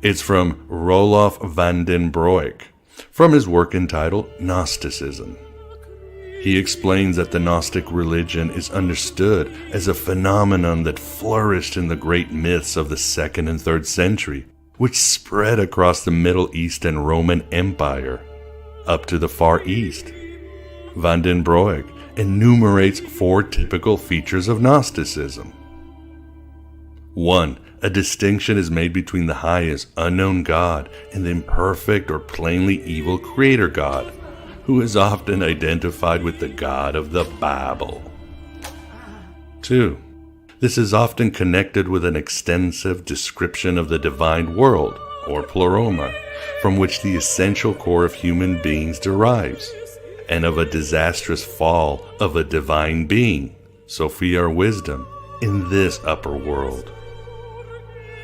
It's from Roelof van den Broek, from his work entitled Gnosticism. He explains that the Gnostic religion is understood as a phenomenon that flourished in the great myths of the 2nd and 3rd century, which spread across the Middle East and Roman Empire, up to the Far East. Van den Broek enumerates 4 typical features of Gnosticism. 1. A distinction is made between the highest unknown God and the imperfect or plainly evil creator God, who is often identified with the God of the Bible. 2. This is often connected with an extensive description of the divine world, or pleroma, from which the essential core of human beings derives, and of a disastrous fall of a divine being, Sophia or wisdom, in this upper world.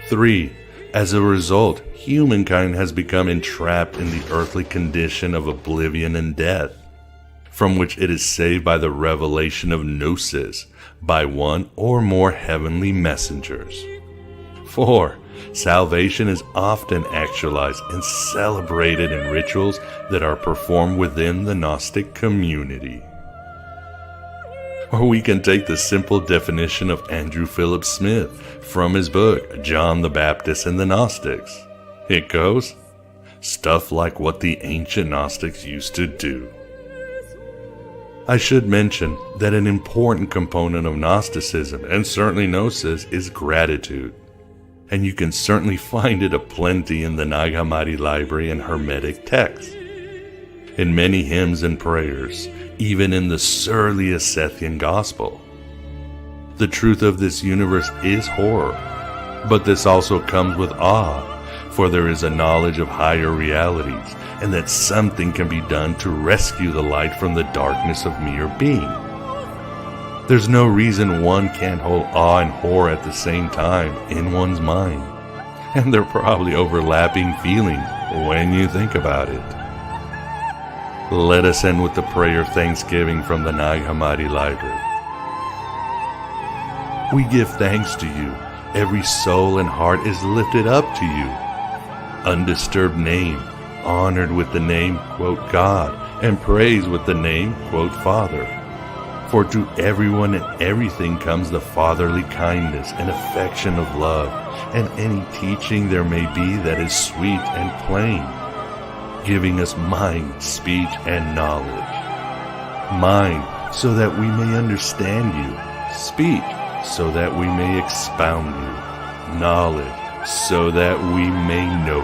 3. As a result, humankind has become entrapped in the earthly condition of oblivion and death, from which it is saved by the revelation of Gnosis by one or more heavenly messengers. 4. Salvation is often actualized and celebrated in rituals that are performed within the Gnostic community. Or we can take the simple definition of Andrew Philip Smith from his book, John the Baptist and the Gnostics. It goes, stuff like what the ancient Gnostics used to do. I should mention that an important component of Gnosticism, and certainly Gnosis, is gratitude. And you can certainly find it aplenty in the Nag Hammadi library and Hermetic texts. In many hymns and prayers, even in the surliest Sethian gospel. The truth of this universe is horror, but this also comes with awe, for there is a knowledge of higher realities, and that something can be done to rescue the light from the darkness of mere being. There's no reason one can't hold awe and horror at the same time in one's mind, and they're probably overlapping feelings when you think about it. Let us end with the prayer of thanksgiving from the Nag Hammadi library. We give thanks to you. Every soul and heart is lifted up to you. Undisturbed name, honored with the name, quote, God, and praised with the name, quote, Father. For to everyone and everything comes the fatherly kindness and affection of love, and any teaching there may be that is sweet and plain, giving us mind, speech, and knowledge. Mind, so that we may understand you. Speech, so that we may expound you. Knowledge, so that we may know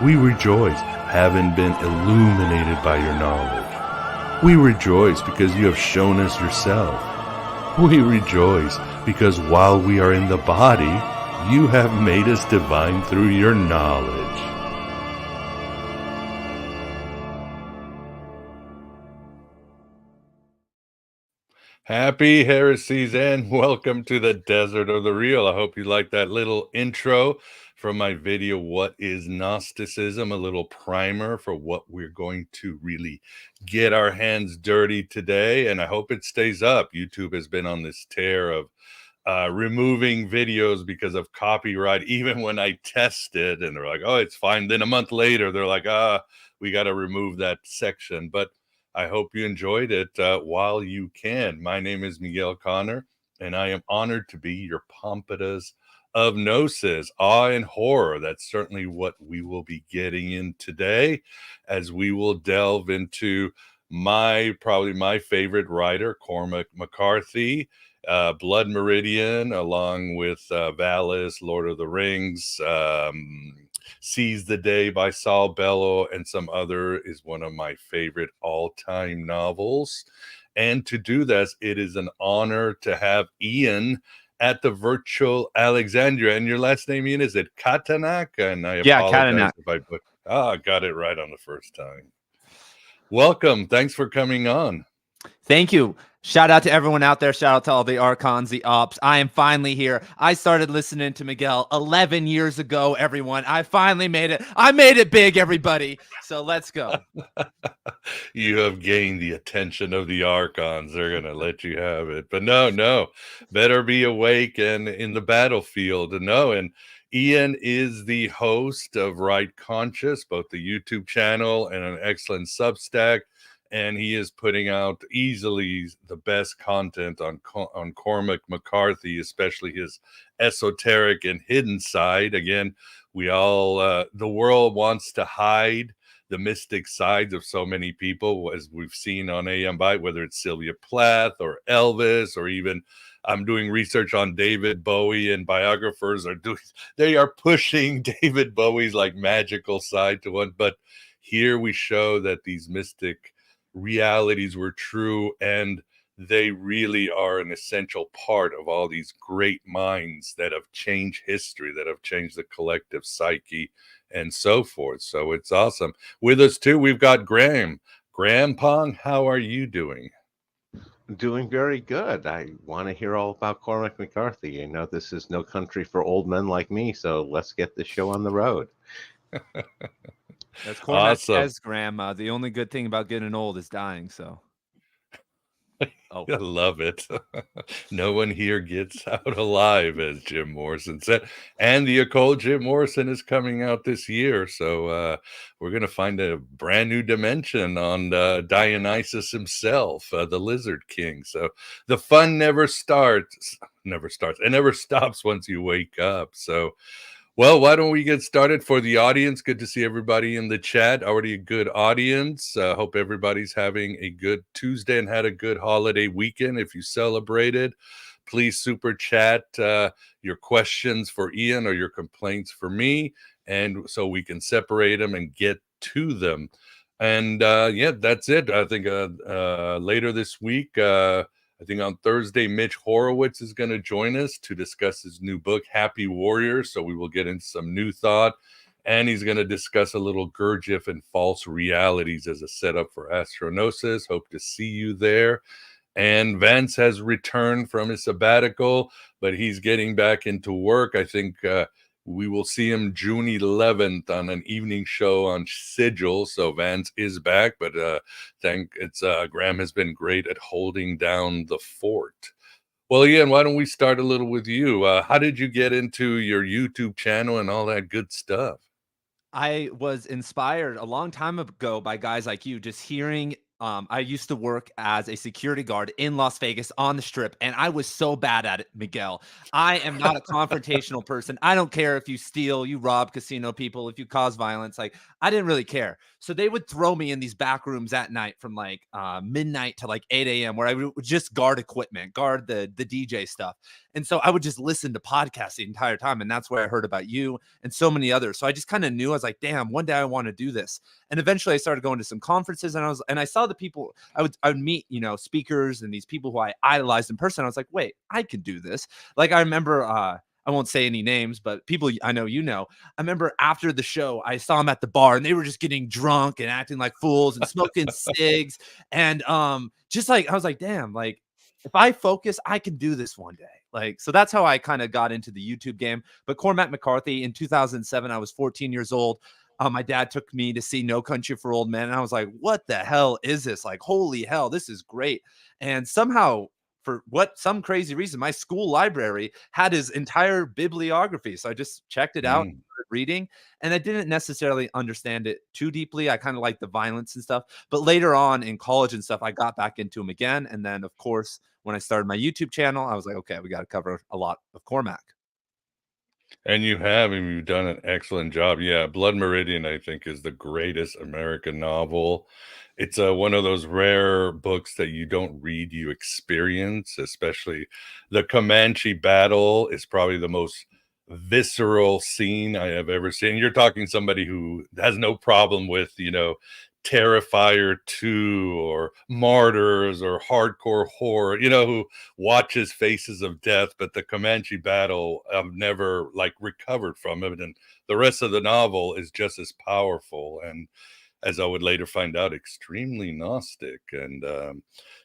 you. We rejoice, having been illuminated by your knowledge. We rejoice because you have shown us yourself. We rejoice because while we are in the body, you have made us divine through your knowledge. Happy heresies and welcome to the Desert of the Real. I hope you like that little intro from my video, What is Gnosticism? A little primer for what we're going to really get our hands dirty today. And I hope it stays up. YouTube has been on this tear of removing videos because of copyright, even when I test it and they're like, oh, it's fine. Then a month later, they're like, we got to remove that section. But I hope you enjoyed it while you can. My name is Miguel Connor, and I am honored to be your Pompadus of Gnosis, awe and horror. That's certainly what we will be getting in today, as we will delve into probably my favorite writer, Cormac McCarthy, Blood Meridian, along with Valis, Lord of the Rings, Seize the Day by Saul Bellow, and some other is one of my favorite all-time novels. And to do this, it is an honor to have Ian at the Virtual Alexandria. And your last name, Ian, is it Cattanach? And I apologize if I got it right on the first time. Welcome. Thanks for coming on. Thank you. Shout out to everyone out there. Shout out to all the archons, the ops. I am finally here. I started listening to Miguel 11 years ago, everyone. I finally made it. I made it big, everybody. So let's go. You have gained the attention of the archons. They're going to let you have it. But no. Better be awake and in the battlefield. And Ian is the host of Right Conscious, both the YouTube channel and an excellent Substack, and he is putting out easily the best content on Cormac McCarthy, especially his esoteric and hidden side. Again, we all the world wants to hide the mystic sides of so many people, as we've seen on AM Byte, whether it's Sylvia Plath or Elvis, or even I'm doing research on David Bowie, and biographers they are pushing David Bowie's like magical side to one. But here we show that these mystic realities were true, and they really are an essential part of all these great minds that have changed history, that have changed the collective psyche, and so forth. So it's awesome. With us too, we've got Graham. Graham Pong, how are you doing? Doing very good. I want to hear all about Cormac McCarthy. I know this is no country for old men like me, so let's get this show on the road. That's Cormac Awesome. says, Grandma. The only good thing about getting old is dying. So, I love it. No one here gets out alive, as Jim Morrison said. And the Occult Jim Morrison is coming out this year. So we're going to find a brand new dimension on Dionysus himself, the Lizard King. So the fun never starts. It never stops once you wake up. So, well, why don't we get started? For the audience, good to see everybody in the chat. Already a good audience. Hope everybody's having a good Tuesday and had a good holiday weekend. If you celebrated, please super chat your questions for Ian or your complaints for me, and so we can separate them and get to them. And yeah, that's it. I think later this week, I think on Thursday, Mitch Horowitz is going to join us to discuss his new book, Happy Warrior. So we will get into some new thought. And he's going to discuss a little Gurdjieff and false realities as a setup for Astronosis. Hope to see you there. And Vance has returned from his sabbatical, but he's getting back into work. I think we will see him June 11th on an evening show on Sigil. So Vance is back, but Graham has been great at holding down the fort. Well, Ian, why don't we start a little with you? How did you get into your YouTube channel and all that good stuff? I was inspired a long time ago by guys like you, just hearing. I used to work as a security guard in Las Vegas on the Strip, and I was so bad at it, Miguel. I am not a confrontational person. I don't care if you steal, you rob casino people, if you cause violence. Like, I didn't really care. So they would throw me in these back rooms at night from like midnight to like 8 a.m. where I would just guard equipment, guard the DJ stuff. And so I would just listen to podcasts the entire time. And that's where I heard about you and so many others. So I just kind of knew, I was like, damn, one day I want to do this. And eventually I started going to some conferences, and I saw the people I would meet, speakers and these people who I idolized in person. I was like, wait, I can do this. Like, I remember, I won't say any names, but people I know, I remember after the show, I saw them at the bar and they were just getting drunk and acting like fools and smoking cigs. And just like, I was like, damn, like, if I focus, I can do this one day. Like, so that's how I kind of got into the YouTube game. But Cormac McCarthy in 2007, I was 14 years old. My dad took me to see No Country for Old Men. And I was like, what the hell is this? Like, holy hell, this is great. And somehow, for some crazy reason, my school library had his entire bibliography. So I just checked it out, reading, and I didn't necessarily understand it too deeply. I kind of like the violence and stuff. But later on in college and stuff, I got back into him again. And then, of course, when I started my YouTube channel, I was like, okay, we got to cover a lot of Cormac. And you've done an excellent job. Yeah, Blood Meridian, I think, is the greatest American novel. It's one of those rare books that you don't read, you experience, especially the Comanche battle is probably the most visceral scene I have ever seen. You're talking somebody who has no problem with, Terrifier 2 or Martyrs or hardcore horror, who watches Faces of Death, but the Comanche battle, I've never like recovered from it. And the rest of the novel is just as powerful. And as I would later find out, extremely Gnostic. And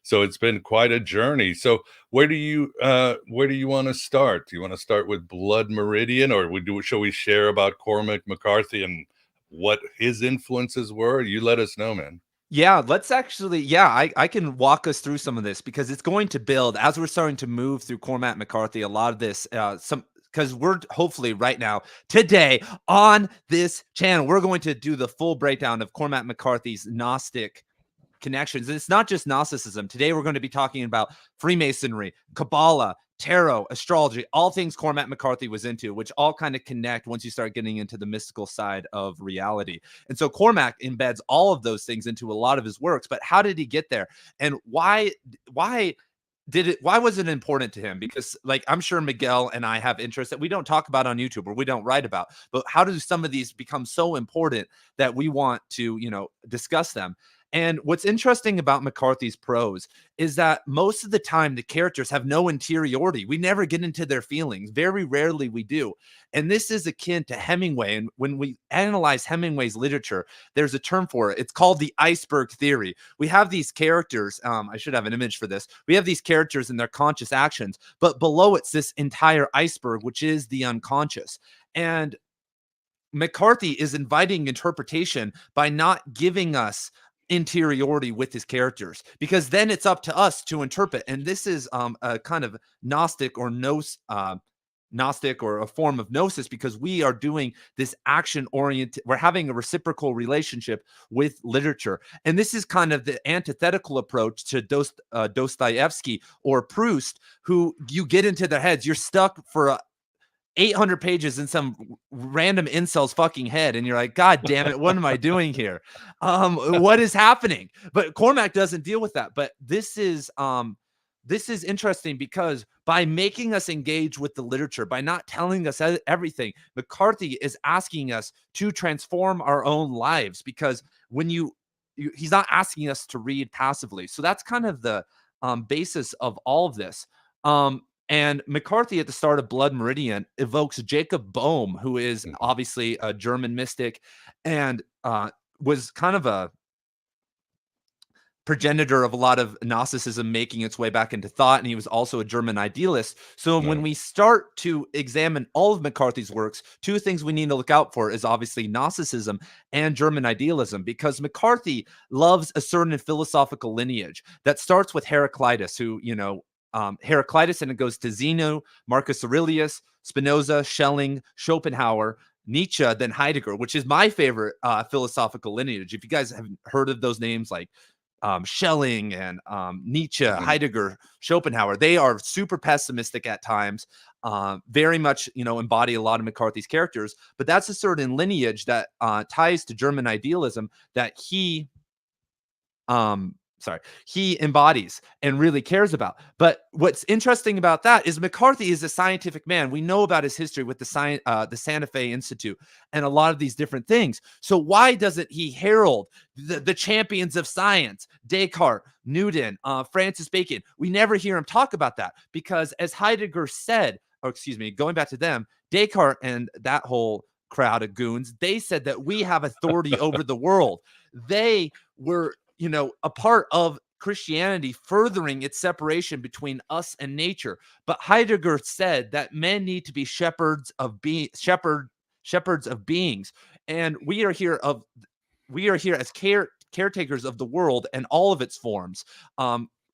so it's been quite a journey. So where do you want to start? Do you want to start with Blood Meridian, or shall we share about Cormac McCarthy and what his influences were? You let us know, man. Yeah, let's actually, I can walk us through some of this because it's going to build as we're starting to move through Cormac McCarthy. A lot of this, because we're hopefully right now, today, on this channel, we're going to do the full breakdown of Cormac McCarthy's Gnostic connections. It's not just Gnosticism. Today, we're going to be talking about Freemasonry, Kabbalah, tarot, astrology, all things Cormac McCarthy was into, which all kind of connect once you start getting into the mystical side of reality. And so Cormac embeds all of those things into a lot of his works. But how did he get there? And why was it important to him? Because, like, I'm sure Miguel and I have interests that we don't talk about on YouTube or we don't write about, but how do some of these become so important that we want to, discuss them? And what's interesting about McCarthy's prose is that most of the time the characters have no interiority. We never get into their feelings. Very rarely we do. And this is akin to Hemingway. And when we analyze Hemingway's literature, there's a term for it. It's called the iceberg theory. We have these characters. I should have an image for this. We have these characters and their conscious actions, but below it's this entire iceberg, which is the unconscious. And McCarthy is inviting interpretation by not giving us interiority with his characters, because then it's up to us to interpret. And this is a kind of Gnostic or Gnostic or a form of gnosis, because we are doing this action oriented, we're having a reciprocal relationship with literature. And this is kind of the antithetical approach to Dostoevsky or Proust, who you get into their heads, you're stuck for 800 pages in some random incel's fucking head, and you're like, God damn it, what am I doing here? What is happening? But Cormac doesn't deal with that. But this is interesting, because by making us engage with the literature, by not telling us everything, McCarthy is asking us to transform our own lives, because when he's not asking us to read passively. So that's kind of the basis of all of this. And McCarthy at the start of Blood Meridian evokes Jacob Boehme, who is obviously a German mystic and was kind of a progenitor of a lot of Gnosticism making its way back into thought. And he was also a German idealist. So when we start to examine all of McCarthy's works, two things we need to look out for is obviously Gnosticism and German idealism, because McCarthy loves a certain philosophical lineage that starts with Heraclitus, who, Heraclitus, and it goes to Zeno, Marcus Aurelius, Spinoza, Schelling, Schopenhauer, Nietzsche, then Heidegger, which is my favorite philosophical lineage. If you guys haven't heard of those names, like Schelling and Nietzsche, Heidegger, Schopenhauer, they are super pessimistic at times, very much, embody a lot of McCarthy's characters. But that's a certain lineage that ties to German idealism that he embodies and really cares about. But what's interesting about that is McCarthy is a scientific man. We know about his history with the Santa Fe Institute and a lot of these different things. So why doesn't he herald the champions of science, Descartes, Newton, Francis Bacon? We never hear him talk about that, because as Heidegger said, going back to them, Descartes and that whole crowd of goons, they said that we have authority over the world. They were a part of Christianity furthering its separation between us and nature. But Heidegger said that men need to be shepherds of beings, and we are here as caretakers of the world and all of its forms,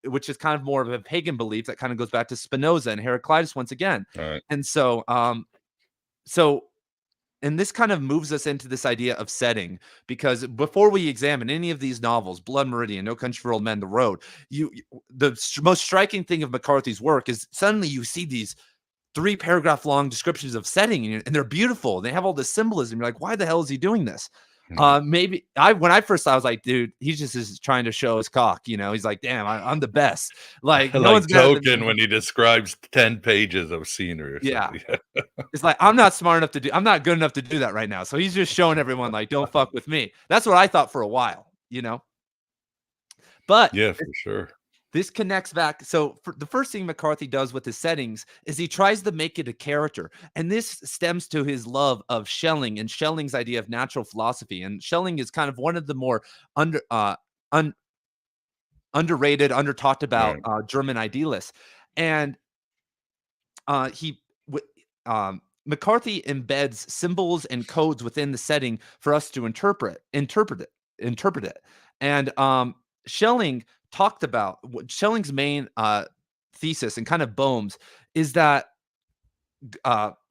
which is kind of more of a pagan belief that kind of goes back to Spinoza and Heraclitus once again. Right. And and this kind of moves us into this idea of setting, because before we examine any of these novels, Blood Meridian, No Country for Old Men, The Road, the most striking thing of McCarthy's work is suddenly you see these 3-paragraph long descriptions of setting, and they're beautiful. They have all this symbolism. You're like, why the hell is he doing this? When I first saw, I was like, dude, he just is trying to show his cock. He's like, damn, I'm the best. Like, no one's joking when he describes 10 pages of scenery. It's like, I'm not good enough to do that right now. So he's just showing everyone, like, don't fuck with me. That's what I thought for a while, But yeah, for sure. This connects back. So the first thing McCarthy does with his settings is he tries to make it a character. And this stems to his love of Schelling and Schelling's idea of natural philosophy. And Schelling is kind of one of the more underrated, under-talked about German idealists. And McCarthy embeds symbols and codes within the setting for us to interpret it. And Schelling talked about Schelling's main thesis, and kind of Boehme's, is that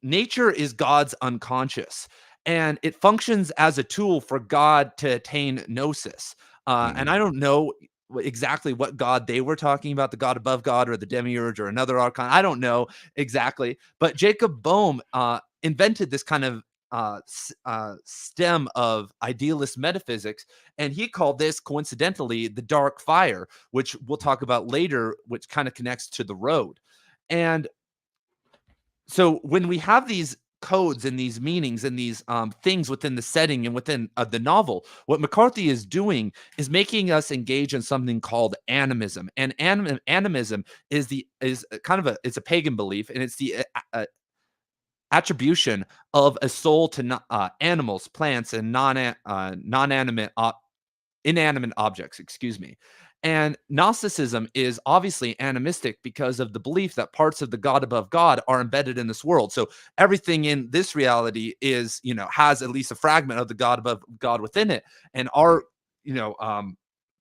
nature is God's unconscious, and it functions as a tool for God to attain gnosis. And I don't know exactly what God they were talking about, the God above God or the demiurge or another archon. I don't know exactly, but Jacob Boehm invented this kind of stem of idealist metaphysics, and he called this coincidentally the dark fire, which we'll talk about later, which kind of connects to the road. And so when we have these codes and these meanings and these things within the setting and within the novel, what McCarthy is doing is making us engage in something called animism. And animism is kind of it's a pagan belief, and it's the attribution of a soul to animals, plants, and inanimate objects, excuse me. And Gnosticism is obviously animistic because of the belief that parts of the God above God are embedded in this world. So everything in this reality is, has at least a fragment of the God above God within it. And our,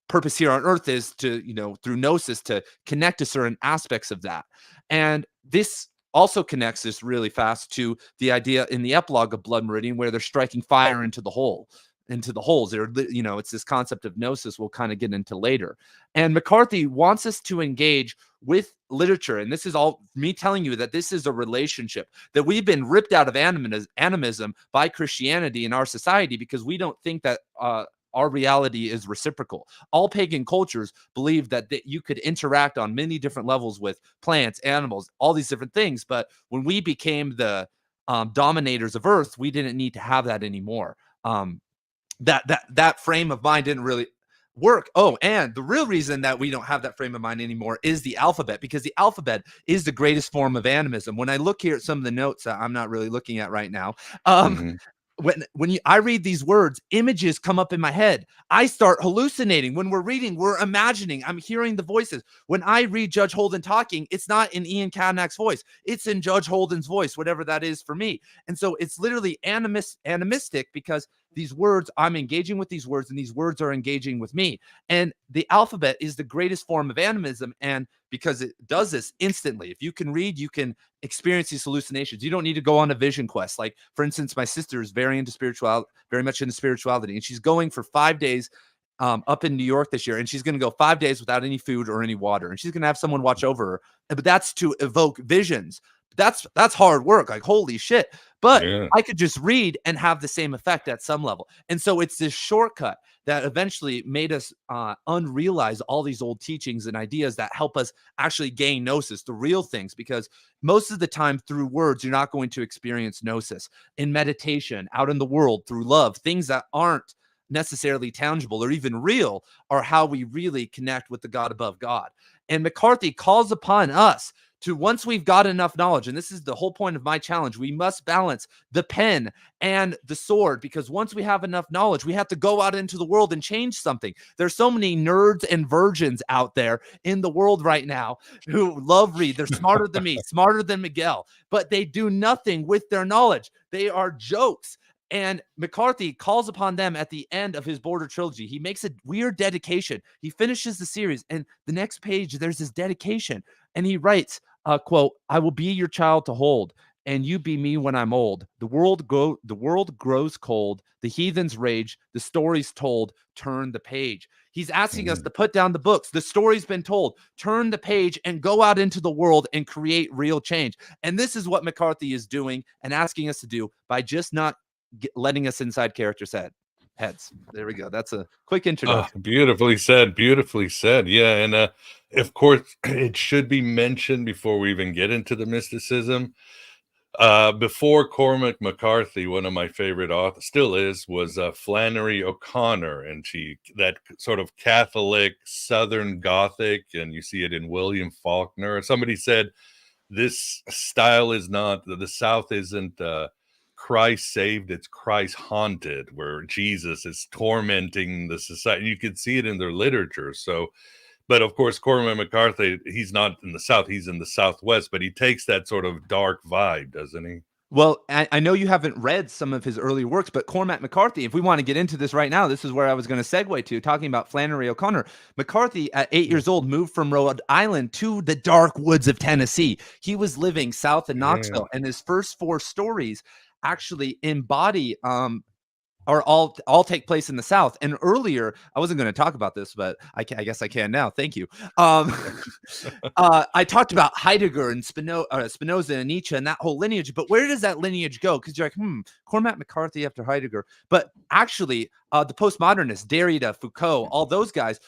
purpose here on earth is to, through gnosis, to connect to certain aspects of that. And this also connects this really fast to the idea in the epilogue of Blood Meridian, where they're striking fire into the holes. It's this concept of gnosis we'll kind of get into later. And McCarthy wants us to engage with literature. And this is all me telling you that this is a relationship, that we've been ripped out of animism by Christianity in our society because we don't think that our reality is reciprocal. All pagan cultures believe that you could interact on many different levels with plants, animals, all these different things. But when we became the dominators of Earth, we didn't need to have that anymore. That frame of mind didn't really work. Oh, and the real reason that we don't have that frame of mind anymore is the alphabet, because the alphabet is the greatest form of animism. When I look here at some of the notes that I'm not really looking at right now, when I read these words, images come up in my head. I start hallucinating. When we're reading, we're imagining. I'm hearing the voices. When I read Judge Holden talking, it's not in Ian Cattanach's voice. It's in Judge Holden's voice, whatever that is for me. And so it's literally animistic because these words, I'm engaging with these words, and these words are engaging with me. And the alphabet is the greatest form of animism, and because it does this instantly. If you can read, you can experience these hallucinations. You don't need to go on a vision quest. Like, for instance, my sister is very much into spirituality, and she's going for 5 days up in New York this year, and she's going to go 5 days without any food or any water, and she's going to have someone watch over her. But that's to evoke visions. That's hard work. Like, holy shit. But yeah, I could just read and have the same effect at some level. And so it's this shortcut that eventually made us unrealize all these old teachings and ideas that help us actually gain gnosis, the real things, because most of the time through words, you're not going to experience gnosis. In meditation, out in the world, through love, things that aren't necessarily tangible or even real are how we really connect with the God above God. And McCarthy calls upon us to, once we've got enough knowledge, and this is the whole point of my challenge, we must balance the pen and the sword, because once we have enough knowledge, we have to go out into the world and change something. There's so many nerds and virgins out there in the world right now who love read. They're smarter than me, smarter than Miguel, but they do nothing with their knowledge. They are jokes. And McCarthy calls upon them at the end of his Border trilogy. He makes a weird dedication. He finishes the series, and the next page, there's this dedication, and he writes, quote, "I will be your child to hold, and you be me when I'm old. The world grows cold. The heathens rage. The story's told. Turn the page." He's asking us to put down the books. The story's been told. Turn the page and go out into the world and create real change. And this is what McCarthy is doing and asking us to do by just not letting us inside characters' heads. There we go. That's a quick introduction. Beautifully said. Beautifully said. Yeah. And of course, it should be mentioned before we even get into the mysticism. Before Cormac McCarthy, one of my favorite authors, still is, was Flannery O'Connor, and that sort of Catholic Southern Gothic, and you see it in William Faulkner. Somebody said this style is not, the South isn't Christ saved, it's Christ haunted, where Jesus is tormenting the society. You could see it in their literature. So, but of course, Cormac McCarthy, he's not in the South, he's in the Southwest, but he takes that sort of dark vibe, doesn't he? Well, I know you haven't read some of his early works, but Cormac McCarthy, if we want to get into this right now, this is where I was going to segue to, talking about Flannery O'Connor. McCarthy, at 8 years old, moved from Rhode Island to the dark woods of Tennessee. He was living south of Knoxville, and his first 4 stories actually embody or all take place in the South. And earlier, I wasn't going to talk about this, but I guess I can now. Thank you. I talked about Heidegger and Spinoza and Nietzsche and that whole lineage. But where does that lineage go? Because you're like, Cormac McCarthy after Heidegger. But actually, the postmodernists, Derrida, Foucault, all those guys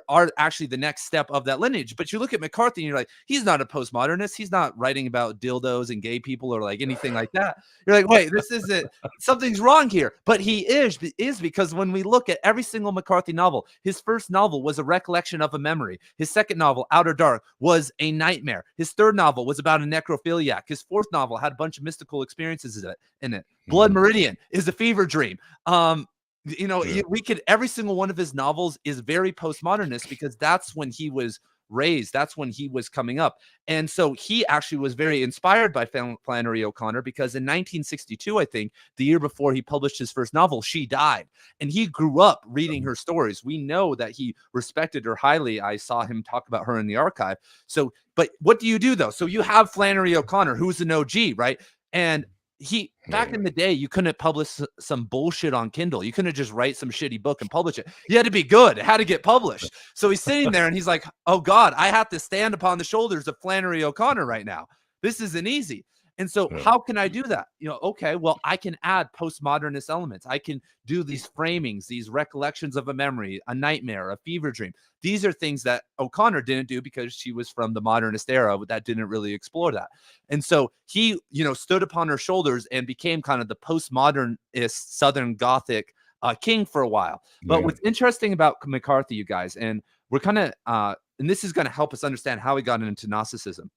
are actually the next step of that lineage. But you look at McCarthy and you're like, he's not a postmodernist. He's not writing about dildos and gay people or like anything like that. You're like, wait, this isn't, something's wrong here. But he is because when we look at every single McCarthy novel, his first novel was a recollection of a memory. His second novel, Outer Dark, was a nightmare. His third novel was about a necrophiliac. His fourth novel had a bunch of mystical experiences in it. Blood Meridian is a fever dream. We could, every single one of his novels is very postmodernist because that's when he was raised. That's when he was coming up. And so he actually was very inspired by Flannery O'Connor because in 1962, I think, the year before he published his first novel, she died. And he grew up reading her stories. We know that he respected her highly. I saw him talk about her in the archive. So, but what do you do though? So you have Flannery O'Connor, who's an OG, right? And he, back in the day, you couldn't publish some bullshit on Kindle. You couldn't just write some shitty book and publish it. You had to be good. It had to get published. So he's sitting there and he's like, oh God, I have to stand upon the shoulders of Flannery O'Connor right now. This isn't easy. And so how can I do that? Okay, well, I can add postmodernist elements. I can do these framings, these recollections of a memory, a nightmare, a fever dream. These are things that O'Connor didn't do because she was from the modernist era that didn't really explore that. And so he, stood upon her shoulders and became kind of the postmodernist Southern Gothic king for a while. But what's interesting about McCarthy, you guys, and we're kind of, and this is going to help us understand how he got into Gnosticism.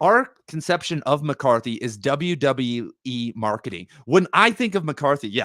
Our conception of McCarthy is WWE marketing. When I think of McCarthy,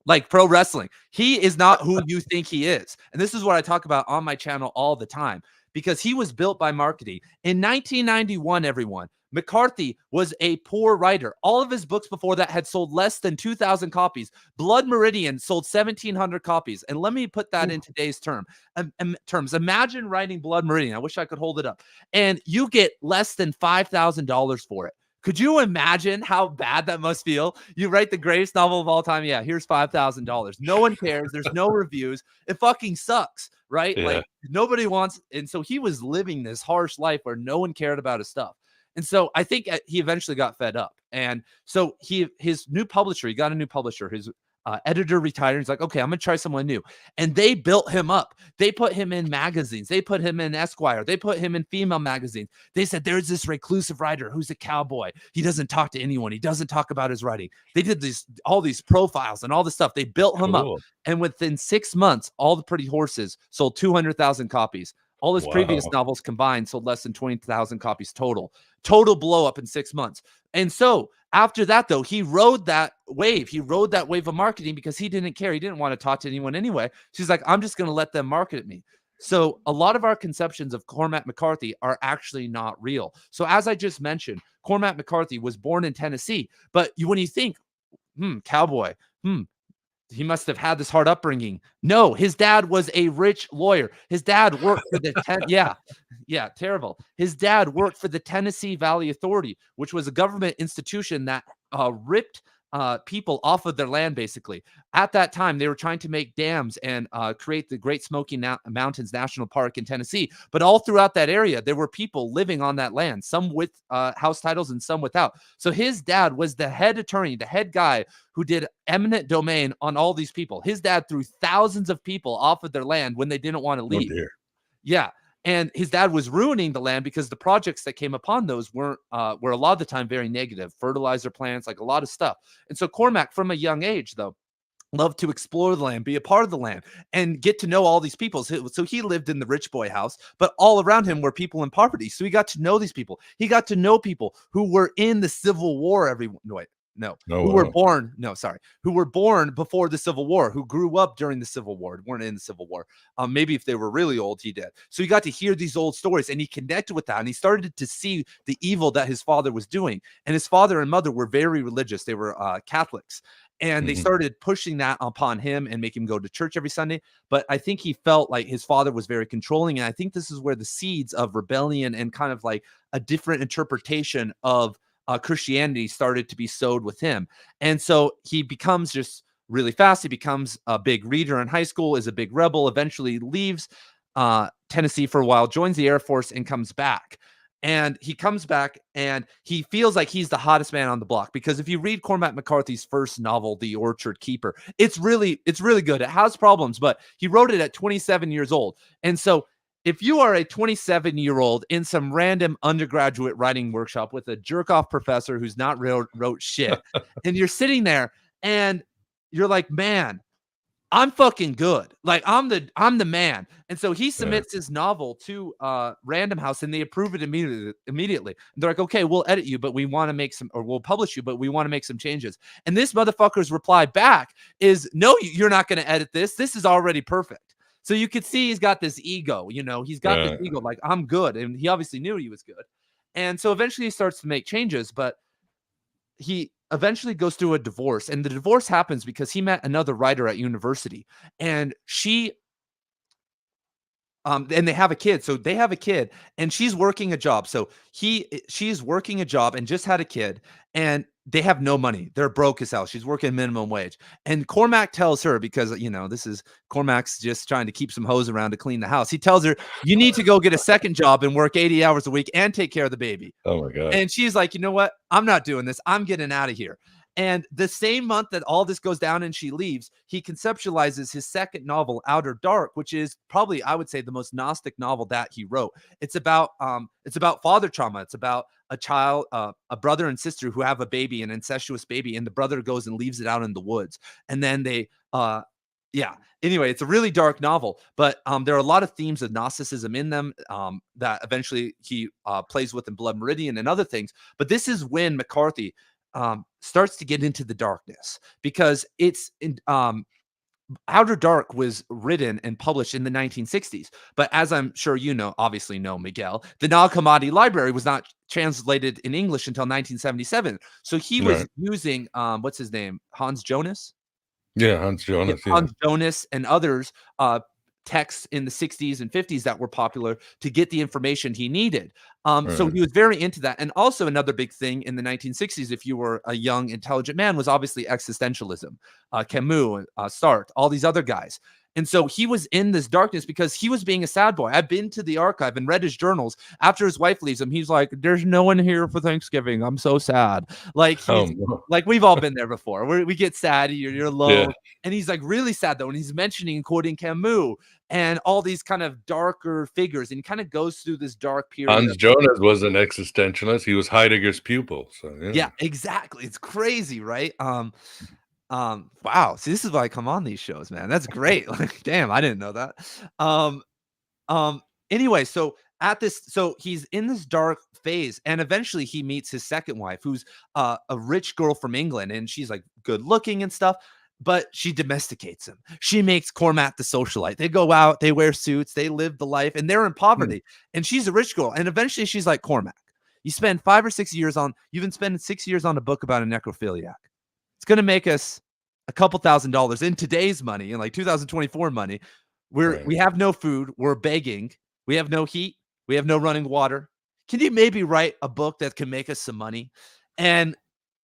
like pro wrestling, he is not who you think he is. And this is what I talk about on my channel all the time because he was built by marketing. In 1991, everyone, McCarthy was a poor writer. All of his books before that had sold less than 2,000 copies. Blood Meridian sold 1,700 copies. And let me put that in today's terms. Imagine writing Blood Meridian. I wish I could hold it up. And you get less than $5,000 for it. Could you imagine how bad that must feel? You write the greatest novel of all time. Yeah, here's $5,000. No one cares. There's no reviews. It fucking sucks, right? Yeah. Like nobody wants. And so he was living this harsh life where no one cared about his stuff. And so I think he eventually got fed up. And so his new publisher, he got a new publisher. His editor retired. He's like, okay, I'm going to try someone new. And they built him up. They put him in magazines. They put him in Esquire. They put him in female magazines. They said, there's this reclusive writer who's a cowboy. He doesn't talk to anyone. He doesn't talk about his writing. They did all these profiles and all this stuff. They built him up. And within 6 months, All the Pretty Horses sold 200,000 copies. All his previous novels combined sold less than 20,000 copies total. Total blow up in 6 months. And so after that, though, he rode that wave. He rode that wave of marketing because he didn't care. He didn't want to talk to anyone anyway. She's like, I'm just going to let them market me. So a lot of our conceptions of Cormac McCarthy are actually not real. So as I just mentioned, Cormac McCarthy was born in Tennessee. But when you think, cowboy, he must have had this hard upbringing. No, his dad was a rich lawyer. His dad worked for the terrible. His dad worked for the Tennessee Valley Authority, which was a government institution that ripped people off of their land, basically. At that time, they were trying to make dams and create the Great Smoky Mountains National Park in Tennessee. But all throughout that area, there were people living on that land, some with house titles and some without. So his dad was the head attorney, the head guy who did eminent domain on all these people. His dad threw thousands of people off of their land when they didn't want to leave. Yeah. And his dad was ruining the land because the projects that came upon those were a lot of the time very negative. Fertilizer plants, like a lot of stuff. And so Cormac, from a young age, though, loved to explore the land, be a part of the land, and get to know all these people. So he lived in the rich boy house, but all around him were people in poverty. So he got to know these people. He got to know people who were in the Civil War No, Oh, who were wow. born. No, sorry, who were born before the Civil War, who grew up during the Civil War, weren't in the Civil War. Maybe if they were really old, he did. So he got to hear these old stories, and he connected with that, and he started to see the evil that his father was doing. And his father and mother were very religious; they were Catholics, and they started pushing that upon him and make him go to church every Sunday. But I think he felt like his father was very controlling, and I think this is where the seeds of rebellion and kind of like a different interpretation of Christianity started to be sowed with him. And so he becomes just really fast. He becomes a big reader in high school, is a big rebel, eventually leaves Tennessee for a while, joins the Air Force, and comes back. And he comes back and he feels like he's the hottest man on the block, because if you read Cormac McCarthy's first novel, The Orchard Keeper, it's really good. It has problems, but he wrote it at 27 years old. And so if you are a 27-year-old in some random undergraduate writing workshop with a jerk-off professor who's not wrote shit, and you're sitting there and you're like, man, I'm fucking good. Like I'm the man. And so he submits his novel to Random House, and they approve it immediately. And they're like, okay, we'll edit you, but we want to make some, or we'll publish you, but we want to make some changes. And this motherfucker's reply back is, no, you're not going to edit this. This is already perfect. So you could see he's got this ego, he's got this ego, like I'm good. And he obviously knew he was good. And so eventually he starts to make changes, but he eventually goes through a divorce, and the divorce happens because he met another writer at university, and and they have a kid. So they have a kid, and she's working a job. So she's working a job and just had a kid, and they have no money. They're broke as hell. She's working minimum wage. And Cormac tells her, because, this is Cormac's just trying to keep some hoes around to clean the house. He tells her, you need to go get a second job and work 80 hours a week and take care of the baby. Oh my God. And she's like, you know what? I'm not doing this. I'm getting out of here. And the same month that all this goes down and she leaves, he conceptualizes his second novel, Outer Dark, which is probably, I would say, the most Gnostic novel that he wrote. It's about father trauma. It's about a child, a brother and sister who have a baby, an incestuous baby, and the brother goes and leaves it out in the woods. And then they, anyway, it's a really dark novel, but there are a lot of themes of Gnosticism in them that eventually he plays with in Blood Meridian and other things. But this is when McCarthy starts to get into the darkness, because Outer Dark was written and published in the 1960s. But as I'm sure obviously know, Miguel, the Nag Hammadi library was not translated in English until 1977. So he was using, what's his name? Hans Jonas? Yeah, Hans Jonas. Yeah. Hans Jonas and others, texts in the 60s and 50s that were popular to get the information he needed. So he was very into that. And also another big thing in the 1960s, if you were a young, intelligent man, was obviously existentialism. Camus, Sartre, all these other guys. And so he was in this darkness because he was being a sad boy. I've been to the archive and read his journals. After his wife leaves him, he's like, there's no one here for Thanksgiving. I'm so sad. Like, like we've all been there before. We get sad. You're low. Yeah. And he's like really sad, though. And he's mentioning and quoting Camus and all these kind of darker figures. And he kind of goes through this dark period. Hans Jonas was an existentialist. He was Heidegger's pupil. So yeah, exactly. It's crazy, right? Wow. See, this is why I come on these shows, man. That's great. Like, damn, I didn't know that. Anyway, so he's in this dark phase, and eventually he meets his second wife, who's a rich girl from England, and she's like good looking and stuff, but she domesticates him. She makes Cormac the socialite. They go out, they wear suits, they live the life, and they're in poverty. And she's a rich girl. And eventually she's like, Cormac, you've been spending 6 years on a book about a necrophiliac. It's going to make us a couple $1,000s in today's money, in like 2024 money. We have no food. We're begging. We have no heat. We have no running water. Can you maybe write a book that can make us some money? And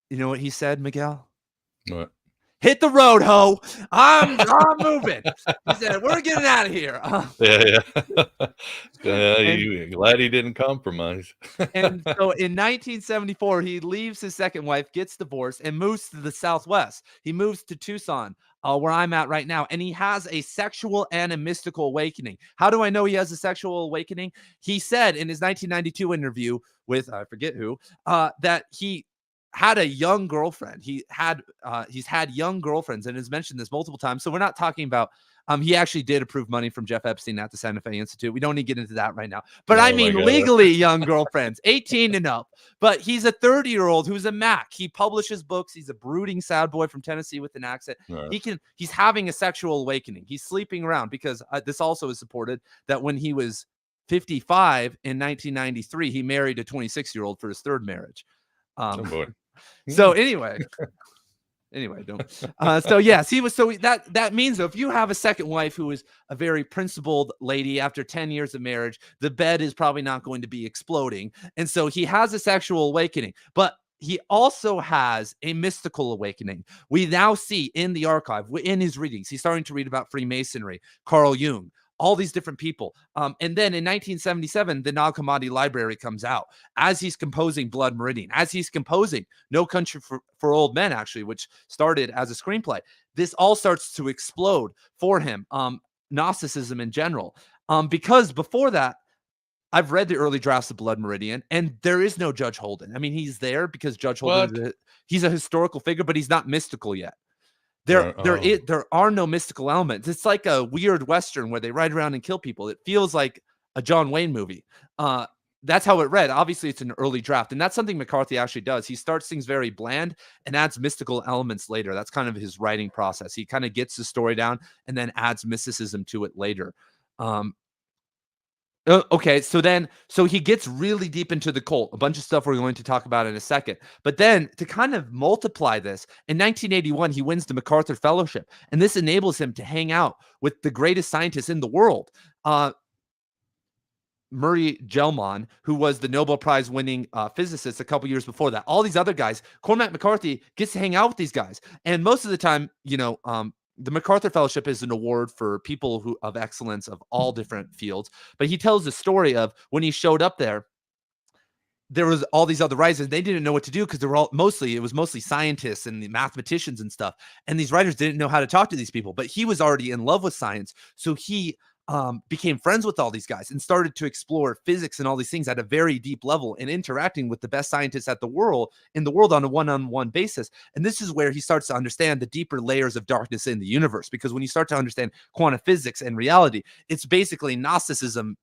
you know what he said, Miguel? What? Hit the road, ho. I'm moving. He said, we're getting out of here. Glad he didn't compromise. And so in 1974, he leaves his second wife, gets divorced, and moves to the Southwest. He moves to Tucson, where I'm at right now. And he has a sexual and a mystical awakening. How do I know he has a sexual awakening? He said in his 1992 interview with, I forget who, that he had a young girlfriend. He's had young girlfriends and has mentioned this multiple times. So we're not talking about He actually did approve money from Jeff Epstein at the Santa Fe Institute. We don't need to get into that right now. But Oh I my mean, God. legally, young girlfriends, 18 and up. But he's a 30-year-old who's a Mac. He publishes books. He's a brooding, sad boy from Tennessee with an accent. Right. He's having a sexual awakening. He's sleeping around because this also is supported that when he was 55 in 1993, he married a 26-year-old for his third marriage. Oh boy. So anyway, don't. So yes, he was. So that means that if you have a second wife who is a very principled lady after 10 years of marriage, the bed is probably not going to be exploding. And so he has a sexual awakening, but he also has a mystical awakening. We now see in the archive, in his readings, he's starting to read about Freemasonry, Carl Jung, all these different people. And then in 1977, the Nag Hammadi Library comes out as he's composing Blood Meridian, as he's composing No Country for Old Men, actually, which started as a screenplay. This all starts to explode for him, Gnosticism in general. Because before that, I've read the early drafts of Blood Meridian, and there is no Judge Holden. I mean, he's there because Judge Holden, he's a historical figure, but he's not mystical yet. There are no mystical elements. It's like a weird Western where they ride around and kill people. It feels like a John Wayne movie. That's how it read. Obviously, it's an early draft, and that's something McCarthy actually does. He starts things very bland and adds mystical elements later. That's kind of his writing process. He kind of gets the story down and then adds mysticism to it later. Okay, so he gets really deep into the cult, a bunch of stuff we're going to talk about in a second. But then to kind of multiply this, in 1981, he wins the MacArthur Fellowship, and this enables him to hang out with the greatest scientists in the world. Murray Gell-Mann, who was the Nobel Prize winning physicist a couple years before that. All these other guys, Cormac McCarthy gets to hang out with these guys. And most of the time, the MacArthur Fellowship is an award for people of excellence of all different fields. But he tells the story of when he showed up there was all these other writers, and they didn't know what to do because it was mostly scientists and the mathematicians and stuff. And these writers didn't know how to talk to these people, but he was already in love with science. So he became friends with all these guys and started to explore physics and all these things at a very deep level and interacting with the best scientists in the world on a one-on-one basis. And this is where he starts to understand the deeper layers of darkness in the universe, because when you start to understand quantum physics and reality, it's basically Gnosticism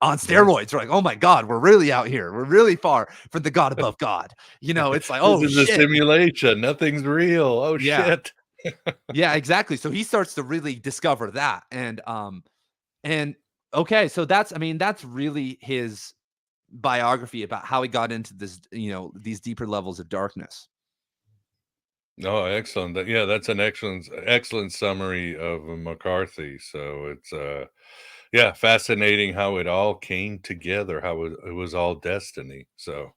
on steroids. We're like, oh my God, we're really out here. We're really far from the God above God. It's like, oh, this is a simulation. Nothing's real. Oh shit. Yeah, exactly. So he starts to really discover that. And okay, so that's really his biography about how he got into this, these deeper levels of darkness. Oh, excellent. That's an excellent summary of McCarthy. So it's fascinating how it all came together, how it was all destiny. So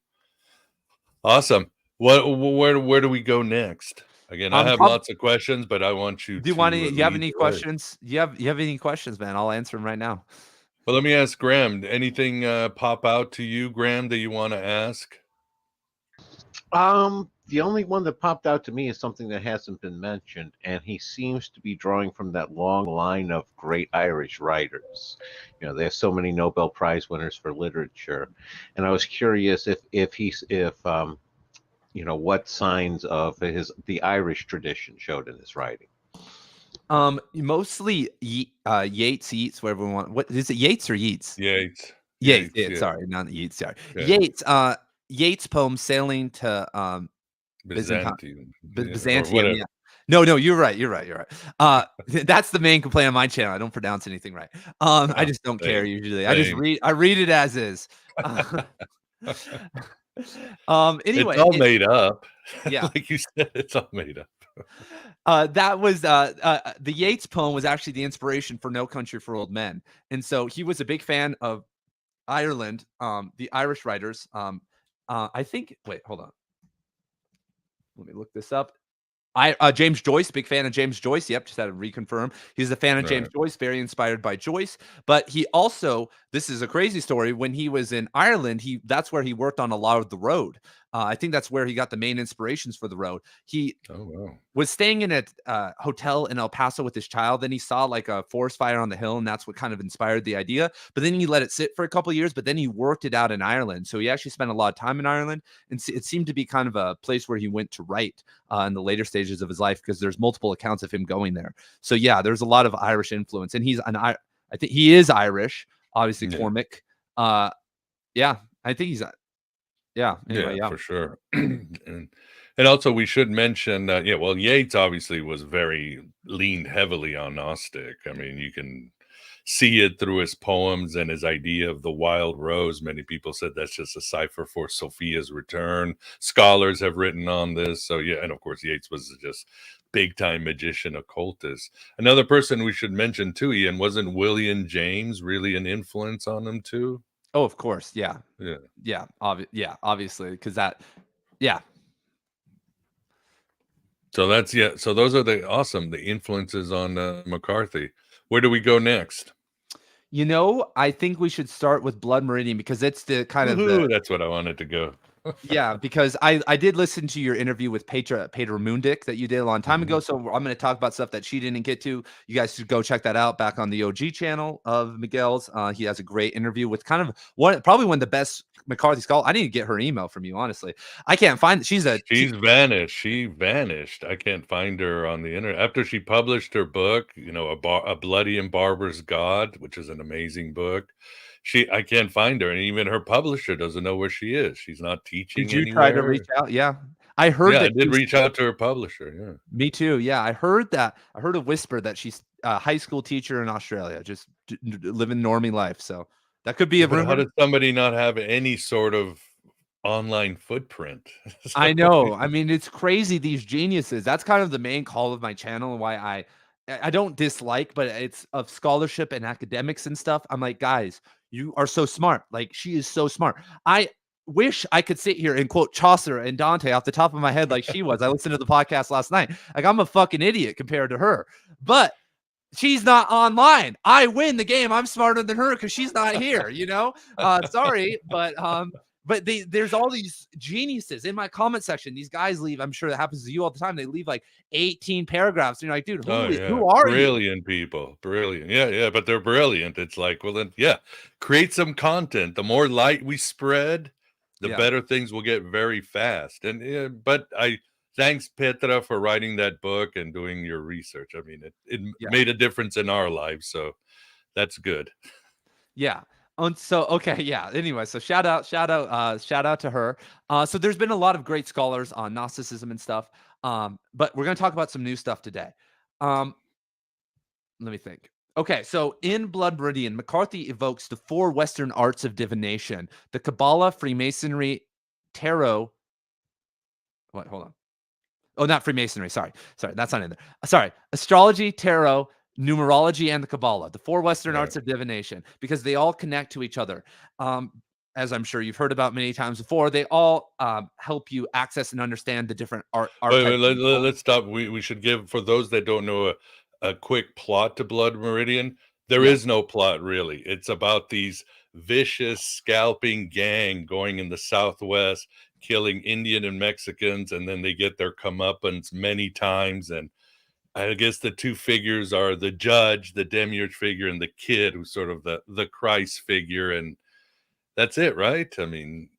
awesome. Where do we go next? Again, I have lots of questions, but I want you. Do you have any questions? You have any questions, man? I'll answer them right now. Well, let me ask Graham. Anything pop out to you, Graham, that you want to ask? The only one that popped out to me is something that hasn't been mentioned, and he seems to be drawing from that long line of great Irish writers. There's so many Nobel Prize winners for literature, and I was curious if what signs of the Irish tradition showed in his writing. Mostly Yeats, whatever we want. What is it, Yeats or Yeats? Yeats. Yeats. Sorry, not Yeats. Sorry, yeah. Yeats poem "Sailing to Byzantium." Yeah. No, you're right. That's the main complaint on my channel. I don't pronounce anything right. I just don't care usually. I read it as is. Anyway, it's all made up. Yeah, like you said, it's all made up. That was the Yeats poem was actually the inspiration for No Country for Old Men, and so he was a big fan of Ireland, the Irish writers. I think. Wait, hold on. Let me look this up. James Joyce, big fan of James Joyce. Yep, just had to reconfirm. He's a fan of James Joyce, very inspired by Joyce. But he also, this is a crazy story, when he was in Ireland, that's where he worked on A Lot of the Road. I think that's where he got the main inspirations for the road. He Oh wow. was staying in a hotel in El Paso with his child. Then he saw like a forest fire on the hill, and that's what kind of inspired the idea. But then he let it sit for a couple of years, but then he worked it out in Ireland. So he actually spent a lot of time in Ireland, and it seemed to be kind of a place where he went to write in the later stages of his life, because there's multiple accounts of him going there. So yeah, there's a lot of Irish influence, and I think he is Irish, obviously. Yeah. Cormac. Yeah, I think he's. Yeah. Anyway, Yeah, for sure. And also we should mention that, well, Yeats obviously was leaned heavily on Gnostic. I mean, you can see it through his poems and his idea of the wild rose. Many people said that's just a cipher for Sophia's return. Scholars have written on this. So yeah, and of course Yeats was just big time magician occultist. Another person we should mention too, Ian, wasn't William James really an influence on him too? Oh, of course. Yeah. Yeah. Yeah. Obviously. Because yeah. So that's, so those are the influences on McCarthy. Where do we go next? I think we should start with Blood Meridian, because it's the kind of that's what I wanted to go. Yeah, because I did listen to your interview with Peter Mundik that you did a long time ago. So I'm going to talk about stuff that she didn't get to. You guys should go check that out back on the OG channel of Miguel's. He has a great interview with kind of probably one of the best McCarthy scholars. I need to get her email from you, honestly. I can't find. She's vanished. She vanished. I can't find her on the internet after she published her book. A Bloody and Barbarous God, which is an amazing book. I can't find her, and even her publisher doesn't know where she is. She's not teaching anywhere. Did you anywhere. try to reach out? Yeah, I heard. Yeah, I did reach out to her publisher. Yeah, me too. Yeah, I heard that. I heard a whisper that she's a high school teacher in Australia, just living normie life. So that could be a rumor. How does somebody not have any sort of online footprint? I know. I mean, it's crazy, these geniuses. That's kind of the main call of my channel, and why I don't dislike, but it's of scholarship and academics and stuff. I'm like, guys, you are so smart. Like, she is so smart. I wish I could sit here and quote Chaucer and Dante off the top of my head like she was. I listened to the podcast last night. Like, I'm a fucking idiot compared to her. But she's not online. I win the game. I'm smarter than her because she's not here, Sorry, but there's all these geniuses in my comment section. These guys leave. I'm sure that happens to you all the time. They leave like 18 paragraphs. And you're like, dude, who are you? Brilliant people. Brilliant. Yeah. But they're brilliant. It's like, well, then, create some content. The more light we spread, the better things will get very fast. And but thanks, Petra, for writing that book and doing your research. I mean, it made a difference in our lives. So that's good. Yeah. So okay, yeah. Anyway, so shout out to her. So there's been a lot of great scholars on Gnosticism and stuff. But we're gonna talk about some new stuff today. Let me think. Okay, so in Blood Meridian, McCarthy evokes the 4 Western arts of divination: the Kabbalah, Freemasonry, Tarot. What? Hold on. Oh, not Freemasonry. Sorry, that's not in there. Sorry, astrology, tarot, numerology, and the Kabbalah, the 4 Western arts of divination, because they all connect to each other. As I'm sure you've heard about many times before, they all help you access and understand the different art. Let's stop. We should give, for those that don't know, a quick plot to Blood Meridian. There is no plot, really. It's about these vicious scalping gang going in the Southwest, killing Indian and Mexicans, and then they get their comeuppance many times. And I guess the 2 figures are the judge, the demiurge figure, and the kid, who's sort of the Christ figure. And that's it, right? I mean,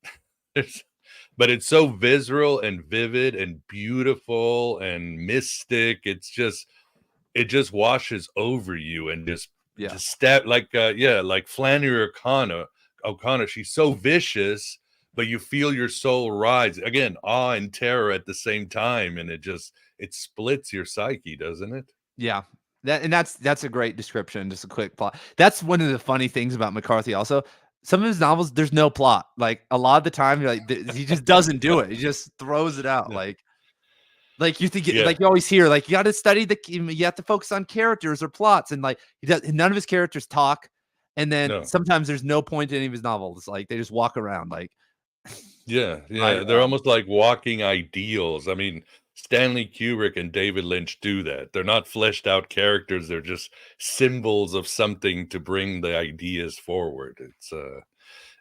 but it's so visceral and vivid and beautiful and mystic. It just washes over you and just stab, like Flannery O'Connor. She's so vicious, but you feel your soul rise. Again, awe and terror at the same time, and it splits your psyche, doesn't it? Yeah. That's a great description. Just a quick plot. That's one of the funny things about McCarthy also. Some of his novels, there's no plot. Like, a lot of the time, you're like, he just doesn't do it. He just throws it out. Yeah. Like you think, like you always hear, like, you got to study you have to focus on characters or plots, and like none of his characters talk. And then sometimes there's no point in any of his novels. Like, they just walk around. Like, they're almost like walking ideals. I mean, Stanley Kubrick and David Lynch do that. They're not fleshed out characters. They're just symbols of something to bring the ideas forward. It's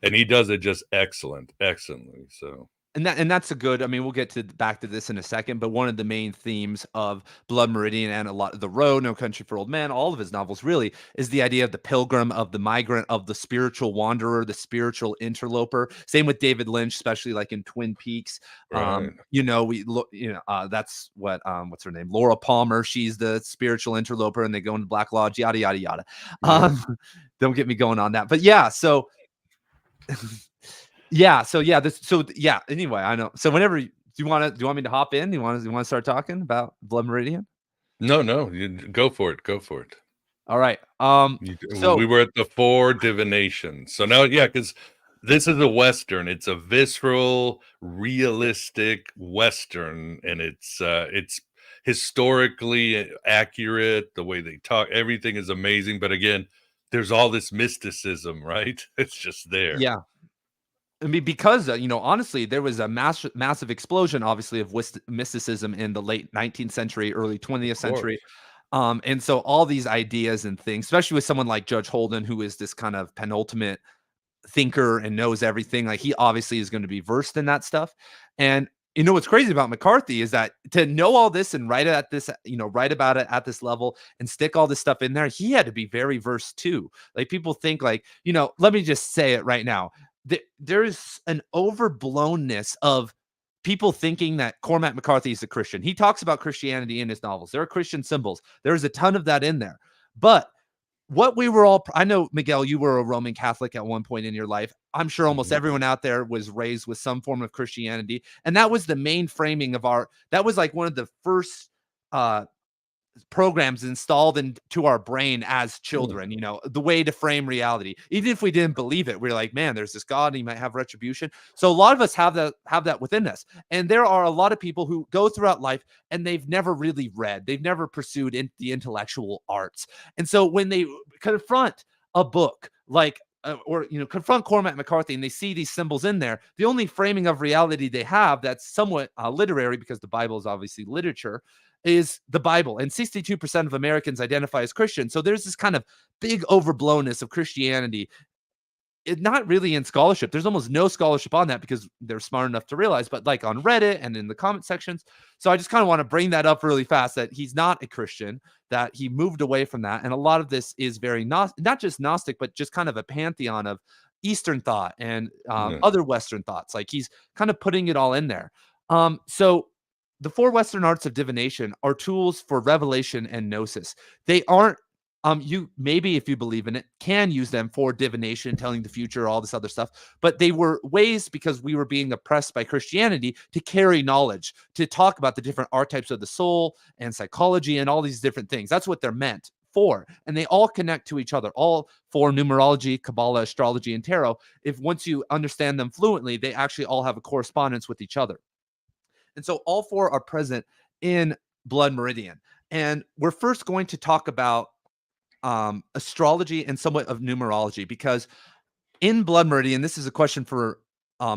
and he does it just excellently. So And that's a good. I mean, we'll get back to this in a second, but one of the main themes of Blood Meridian and a lot of The Road, No Country for Old Men, all of his novels really is the idea of the pilgrim, of the migrant, of the spiritual wanderer, the spiritual interloper. Same with David Lynch, especially like in Twin Peaks. Right. You know, we look, you know, that's what what's her name, Laura Palmer. She's the spiritual interloper, and they go into Black Lodge, yada yada yada. Yeah. Don't get me going on that, but yeah, so. Yeah. So yeah. Anyway, I know. So whenever do you want me to hop in? Do you want to start talking about Blood Meridian? No, you go for it. Go for it. All right. We were at the 4 divinations. So now, yeah, because this is a Western. It's a visceral, realistic Western, and it's historically accurate. The way they talk, everything is amazing. But again, there's all this mysticism, right? It's just there. Yeah. I mean, because you know, honestly, there was a massive explosion, obviously, of mysticism in the late 19th century, early 20th century. And so all these ideas and things, especially with someone like Judge Holden, who is this kind of penultimate thinker and knows everything, like he obviously is going to be versed in that stuff. And you know what's crazy about McCarthy is that to know all this and write about it at this level and stick all this stuff in there, he had to be very versed too. Like people think like, you know, let me just say it right now. There's an overblownness of people thinking that Cormac McCarthy is a Christian. He talks about Christianity in his novels. There are Christian symbols. There's a ton of that in there. But what we were all, I know, Miguel, you were a Roman Catholic at one point in your life. I'm sure almost everyone out there was raised with some form of Christianity. And that was the main framing of that was like one of the first programs installed into our brain as children, you know, the way to frame reality. Even if we didn't believe it, we're like, man, there's this God and he might have retribution. So a lot of us have that within us. And there are a lot of people who go throughout life and they've never really read, they've never pursued the intellectual arts. And so when they confront a book like or you know, confront Cormac McCarthy and they see these symbols in there, the only framing of reality they have that's somewhat literary, because the Bible is obviously literature, is the Bible. And 62% of Americans identify as Christian. So there's this kind of big overblownness of Christianity. It's not really in scholarship. There's almost no scholarship on that because they're smart enough to realize, but like on Reddit and in the comment sections. So I just kind of want to bring that up really fast, that he's not a Christian, that he moved away from that. And a lot of this is very not just Gnostic, but just kind of a pantheon of Eastern thought and other Western thoughts. Like he's kind of putting it all in there. So the 4 Western arts of divination are tools for revelation and gnosis. They aren't, you maybe, if you believe in it, can use them for divination, telling the future, all this other stuff. But they were ways, because we were being oppressed by Christianity, to carry knowledge, to talk about the different archetypes of the soul and psychology and all these different things. That's what they're meant for. And they all connect to each other, all for numerology, Kabbalah, astrology, and tarot. If once you understand them fluently, they actually all have a correspondence with each other. And so all 4 are present in Blood Meridian. And we're first going to talk about astrology and somewhat of numerology, because in Blood Meridian, this is a question for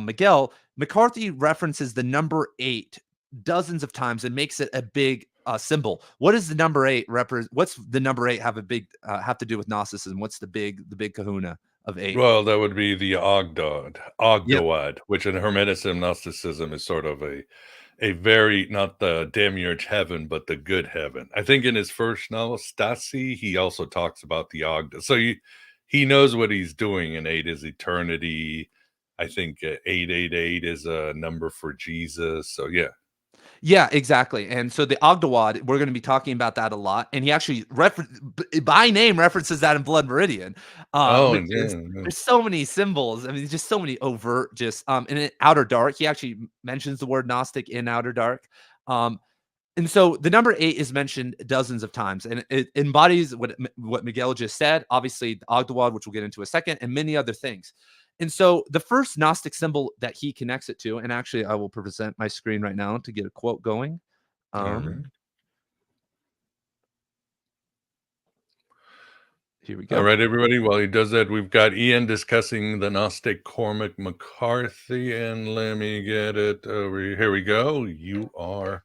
Miguel. McCarthy references the number 8 dozens of times and makes it a big symbol. What does the number 8 what's the number 8 have to do with Gnosticism? What's the big kahuna of 8? Well, that would be the Ogdoad, which in Hermeticism, Gnosticism is sort of a very, not the demiurge heaven, but the good heaven. I think in his first novel, Stasi, he also talks about the Ogdoad. So he knows what he's doing, and 8 is eternity. I think 888 is a number for Jesus. So yeah. Yeah, exactly. And so the Ogdoad, we're going to be talking about that a lot. And he actually by name references that in Blood Meridian. There's so many symbols. I mean, just so many overt, just in Outer Dark. He actually mentions the word Gnostic in Outer Dark. And so the number 8 is mentioned dozens of times, and it embodies what Miguel just said. Obviously, the Ogdoad, which we'll get into in a second, and many other things. And so the first Gnostic symbol that he connects it to, and actually I will present my screen right now to get a quote going. Here we go. All right, everybody. While he does that, we've got Ian discussing the Gnostic Cormac McCarthy, and let me get it over here. Here we go. You are...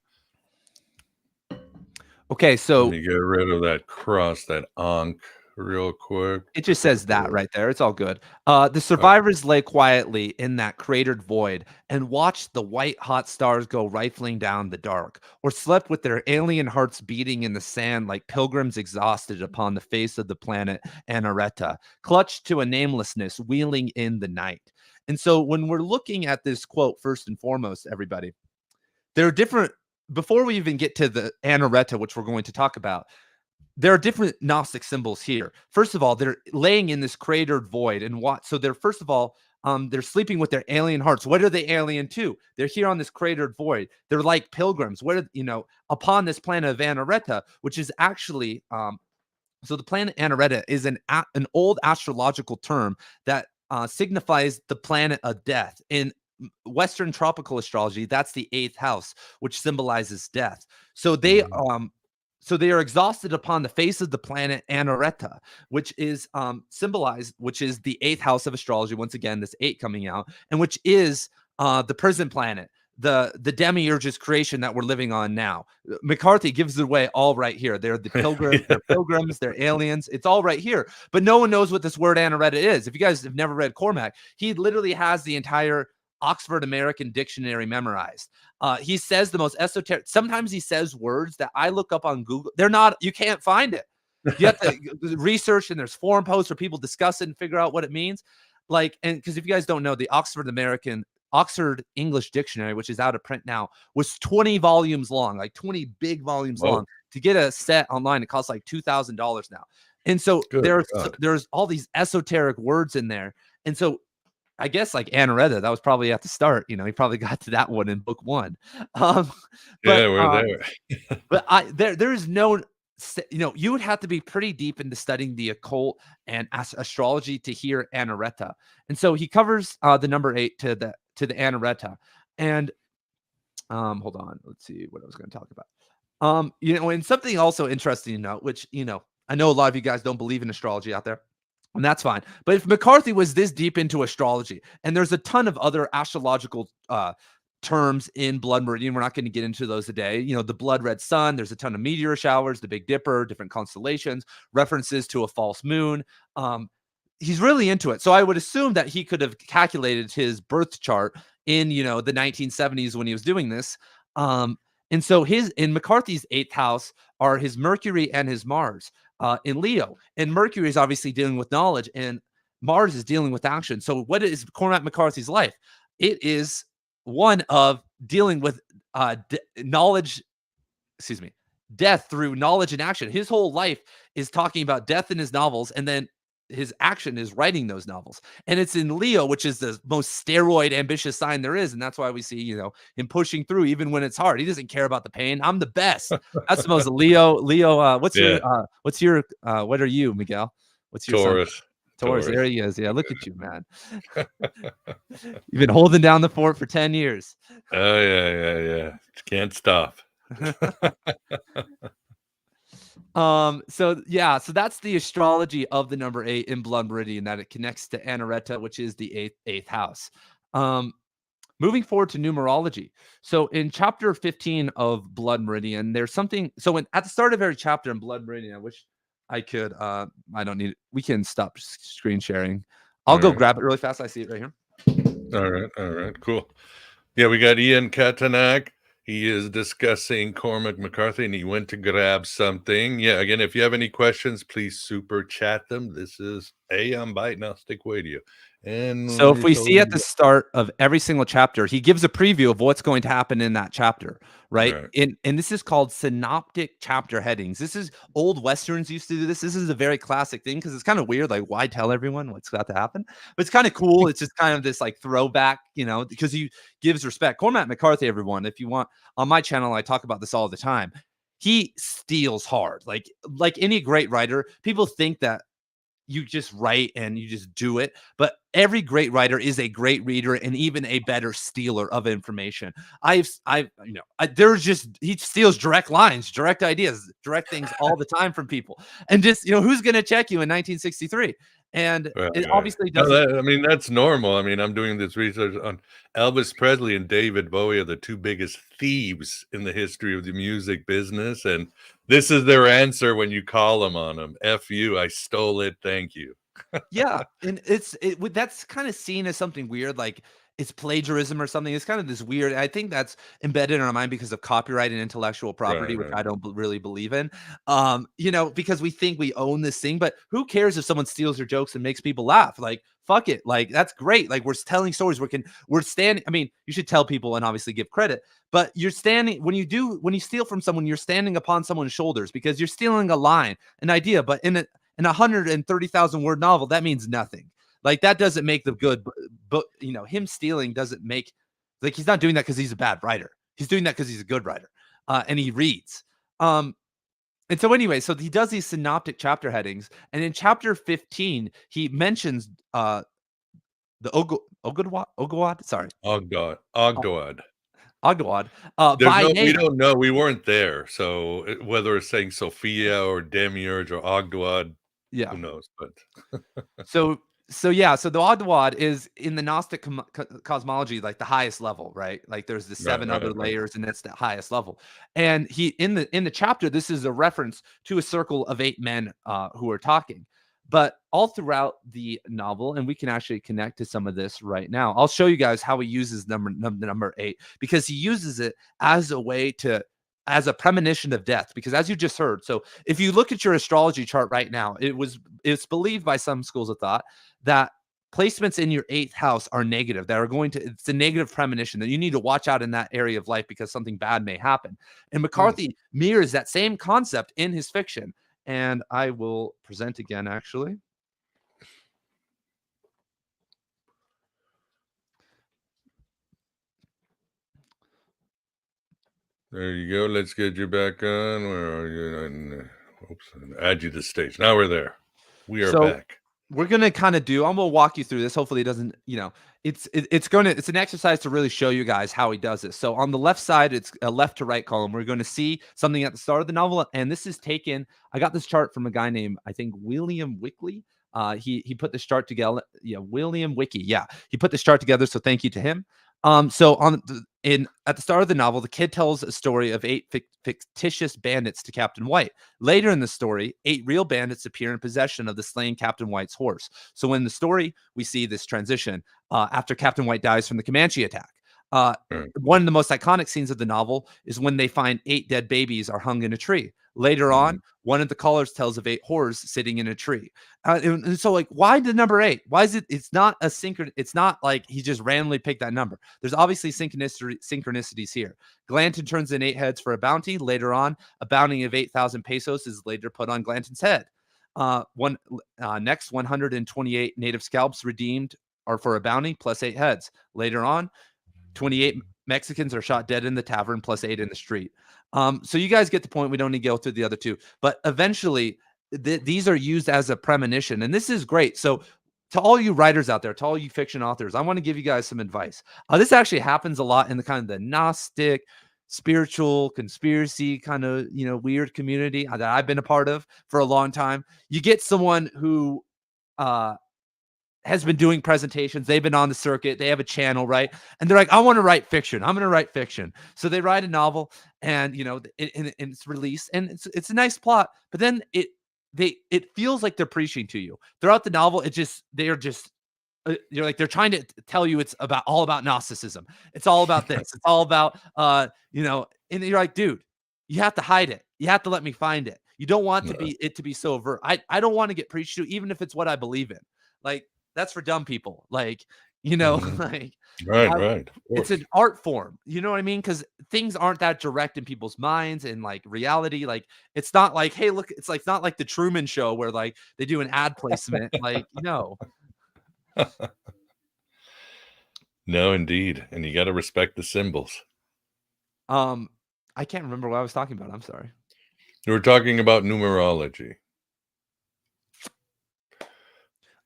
Okay, so let me get rid of that cross, that Ankh real quick. It just says that right there. It's all good. The survivors lay quietly in that cratered void and watched the white hot stars go rifling down the dark, or slept with their alien hearts beating in the sand like pilgrims exhausted upon the face of the planet Anareta, clutched to a namelessness wheeling in the night. And so when we're looking at this quote, first and foremost, everybody, there are different, before we even get to the Anareta, which we're going to talk about, there are different Gnostic symbols here. First of all, they're laying in this cratered void, and what? So they're, first of all, they're sleeping with their alien hearts. What are they alien to? They're here on this cratered void. They're like pilgrims. What are, upon this planet of Anareta, which is actually, so the planet Anareta is an old astrological term that signifies the planet of death. In Western tropical astrology, that's the 8th house, which symbolizes death. So they are exhausted upon the face of the planet Anareta, which is symbolized, which is the 8th house of astrology. Once again, this 8 coming out, and which is the prison planet, the demiurge's creation that we're living on now. McCarthy gives it away all right here. They're the pilgrims, they're pilgrims, they're aliens. It's all right here. But no one knows what this word Anareta is. If you guys have never read Cormac, he literally has the entire Oxford American Dictionary memorized. He says the most esoteric. Sometimes he says words that I look up on Google. They're not, you can't find it. You have to research, and there's forum posts where people discuss it and figure out what it means. Like, and because if you guys don't know, the Oxford English Dictionary, which is out of print now, was 20 volumes long, like 20 big volumes long. To get a set online, it costs like $2,000 now. And so there's all these esoteric words in there. And so I guess like Anareta, that was probably at the start. He probably got to that one in book 1. But, we're there. But there is no, you would have to be pretty deep into studying the occult and astrology to hear Anareta. And so he covers the number 8 to the Anareta. And hold on, let's see what I was going to talk about. And something also interesting to note, which I know a lot of you guys don't believe in astrology out there. And that's fine. But if McCarthy was this deep into astrology, and there's a ton of other astrological terms in Blood Meridian, we're not going to get into those today. The blood red sun, there's a ton of meteor showers, the Big Dipper, different constellations, references to a false moon. He's really into it. So I would assume that he could have calculated his birth chart in, the 1970s when he was doing this. And so in McCarthy's 8th house are his Mercury and his Mars in Leo. And Mercury is obviously dealing with knowledge, and Mars is dealing with action. So what is Cormac McCarthy's life? It is one of dealing with death through knowledge and action. His whole life is talking about death in his novels, and then his action is writing those novels. And it's in Leo, which is the most steroid ambitious sign there is. And that's why we see, him pushing through even when it's hard. He doesn't care about the pain. I'm the best. That's the most Leo, what are you, Miguel? What's your Taurus? Taurus. There he is. Yeah. Look at you, man. You've been holding down the fort for 10 years. Oh yeah. Can't stop. So that's the astrology of the number 8 in Blood Meridian, that it connects to Anareta, which is the 8th house. Moving forward to numerology. So in chapter 15 of Blood Meridian, there's something. So at the start of every chapter in Blood Meridian, I wish I could, I don't need it. We can stop screen sharing. I'll go grab it really fast. I see it right here. All right, cool. Yeah, we got Ian Cattanach. He is discussing Cormac McCarthy, and he went to grab something. Yeah, again, if you have any questions, please super chat them. This is AM by Gnostic Radio. And so if we see at the start of every single chapter, he gives a preview of what's going to happen in that chapter, right? And this is called synoptic chapter headings. This is old Westerns used to do this. This is a very classic thing because it's kind of weird. Like, why tell everyone what's about to happen? But it's kind of cool. It's just kind of this like throwback, because he gives respect. Cormac McCarthy, everyone, if you want, on my channel, I talk about this all the time. He steals hard. Like any great writer, people think that you just write and you just do it. But every great writer is a great reader and even a better stealer of information. He steals direct lines, direct ideas, direct things all the time from people. And just, who's going to check you in 1963? And Right, it right. obviously No, doesn't. I mean, that's normal. I mean, I'm doing this research on Elvis Presley and David Bowie are the two biggest thieves in the history of the music business, and this is their answer when you call them on them. F you, I stole it, thank you. Yeah, and that's kind of seen as something weird, like it's plagiarism or something. It's kind of this weird. I think that's embedded in our mind because of copyright and intellectual property, Right, which right. I don't really believe in. Because we think we own this thing, but who cares if someone steals your jokes and makes people laugh? Like, fuck it. Like, that's great. Like, we're telling stories. We're standing. I mean, you should tell people and obviously give credit, but you're standing when you steal from someone, you're standing upon someone's shoulders because you're stealing a line, an idea, but in a 130,000 word novel, that means nothing. Like that doesn't make the good, but him stealing doesn't make, like, he's not doing that because he's a bad writer. He's doing that because he's a good writer, and he reads. And so anyway, so he does these synoptic chapter headings, and in chapter 15, he mentions the Ogawad, sorry, Ogdod, uh, Ogdoad. Ogawad, There's by no, we name. don't know. We weren't there, so whether it's saying Sophia or Demiurge or Ogdoad, Yeah. who knows? But So so the Oddwad is in the Gnostic cosmology, like the highest level, right? Like there's the right, seven other right, right. layers, and that's the highest level. And he in the chapter, this is a reference to a circle of 8 men who are talking. But all throughout the novel, and we can actually connect to some of this right now. I'll show you guys how he uses number 8, because he uses it as a way to, as a premonition of death. Because as you just heard, so if you look at your astrology chart right now, it's believed by some schools of thought that placements in your 8th house are negative, that are going to, it's a negative premonition that you need to watch out in that area of life because something bad may happen. And Hmm. McCarthy mirrors that same concept in his fiction. And I will present again, actually. There you go. Let's get you back on. Where are you? Oops, add you to the stage. Now we're there. We are So back. we're gonna kind of I'm gonna walk you through this. Hopefully, it doesn't, it's it's an exercise to really show you guys how he does it. So on the left side, it's a left to right column. We're going to see something at the start of the novel, and this is taken. I got this chart from a guy named, I think, William Wickley. He put this chart together. Yeah, William Wiki. Yeah, he put this chart together. So thank you to him. So at the start of the novel, the kid tells a story of 8 fictitious bandits to Captain White. Later in the story, 8 real bandits appear in possession of the slain Captain White's horse. So in the story, we see this transition after Captain White dies from the Comanche attack. Right. One of the most iconic scenes of the novel is when they find 8 dead babies are hung in a tree. Later Mhm. on, one of the callers tells of 8 whores sitting in a tree. And so, like, why the number 8? Why is it? It's not a synchron. It's not like he just randomly picked that number. There's obviously synchronicities here. Glanton turns in 8 heads for a bounty. Later on, a bounty of 8,000 pesos is later put on Glanton's head. Next, 128 native scalps redeemed are for a bounty plus 8 heads. Later on, 28 Mexicans are shot dead in the tavern plus 8 in the street. So you guys get the point. We don't need to go through the other two, but eventually these are used as a premonition, and this is great. So to all you writers out there, to all you fiction authors, I want to give you guys some advice. This actually happens a lot in the kind of the Gnostic, spiritual, conspiracy kind of, weird community that I've been a part of for a long time. You get someone who has been doing presentations. They've been on the circuit. They have a channel, right? And they're like, I want to write fiction. I'm going to write fiction. So they write a novel, and it's released, and it's a nice plot. But then it feels like they're preaching to you throughout the novel. You're like, they're trying to tell you it's all about Gnosticism. It's all about this. It's all about and you're like, dude, you have to hide it. You have to let me find it. You don't want it to be so overt. I don't want to get preached to, even if it's what I believe in. Like, that's for dumb people. Like, Mhm. like, Right, right. Of it's course. an art form. You know what I mean? Because things aren't that direct in people's minds, and like reality, like it's not like, hey, look, it's like not like the Truman Show where like they do an ad placement. Like, No, indeed. And you got to respect the symbols. um, I can't remember what I was talking about. I'm sorry. You were talking about numerology.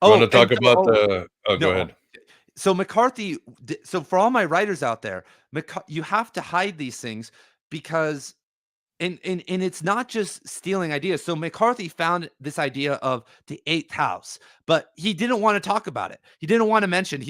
You want Oh, to talk about oh, the? Oh, go no. ahead. So McCarthy, so for all my writers out there, you have to hide these things because And it's not just stealing ideas. So McCarthy found this idea of the eighth house, but he didn't want to talk about it. He didn't want to mention,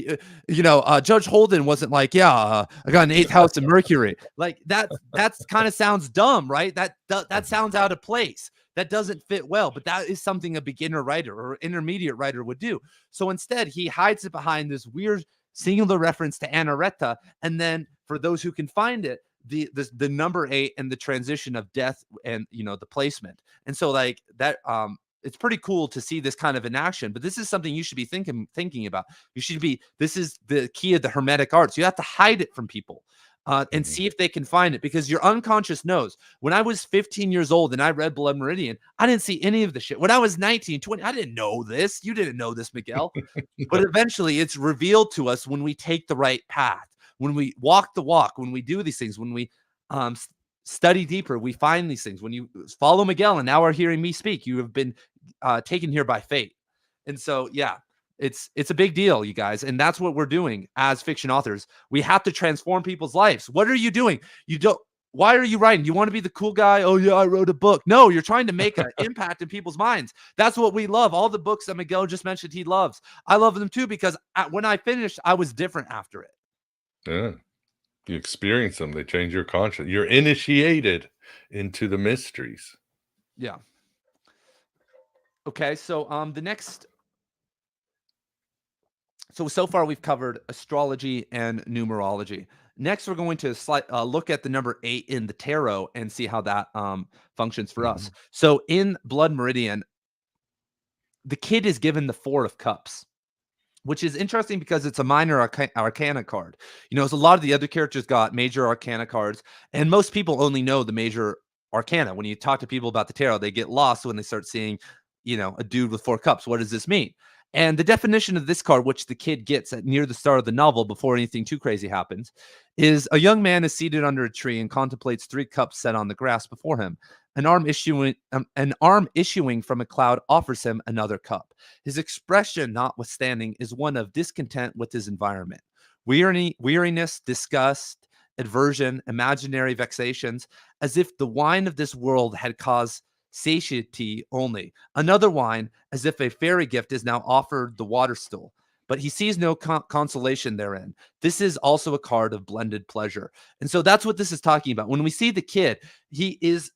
Judge Holden wasn't like, I got an eighth house in Mercury. Like that's kind of sounds dumb, right? That sounds out of place. That doesn't fit well, but that is something a beginner writer or intermediate writer would do. So instead, he hides it behind this weird singular reference to Anareta. And then for those who can find it, the number 8 and the transition of death and the placement. And so like that it's pretty cool to see this kind of in action, but this is something you should be thinking about. This is the key of the Hermetic arts. You have to hide it from people and see if they can find it, because your unconscious knows. When I was 15 years old and I read Blood Meridian, I didn't see any of the shit. When I was 19, 20, I didn't know this. You didn't know this, Miguel. But eventually it's revealed to us when we take the right path. When we walk the walk, when we do these things, when we study deeper, we find these things. When you follow Miguel and now are hearing me speak, you have been taken here by fate. And so, yeah, it's a big deal, you guys. And that's what we're doing as fiction authors. We have to transform people's lives. What are you doing? Why are you writing? You want to be the cool guy? Oh, yeah, I wrote a book. No, you're trying to make an impact in people's minds. That's what we love. All the books that Miguel just mentioned he loves. I love them too, because when I finished, I was different after it. Yeah. You experience them. They change your conscience. You're initiated into the mysteries. Yeah. Okay. So the next. So far we've covered astrology and numerology. Next, we're going to look at the number 8 in the tarot and see how that functions for us. So in Blood Meridian, the kid is given the 4 of Cups, which is interesting because it's a minor arcana card. As a lot of the other characters got major arcana cards, and most people only know the major arcana. When you talk to people about the tarot, they get lost when they start seeing, a dude with 4 cups. What does this mean? And the definition of this card, which the kid gets at near the start of the novel before anything too crazy happens, is a young man is seated under a tree and contemplates 3 cups set on the grass before him. An arm issuing from a cloud offers him another cup. His expression, notwithstanding, is one of discontent with his environment. Weariness, disgust, aversion, imaginary vexations, as if the wine of this world had caused satiety only. Another wine, as if a fairy gift is now offered the water stool. But he sees no consolation therein. This is also a card of blended pleasure. And so that's what this is talking about. When we see the kid, he is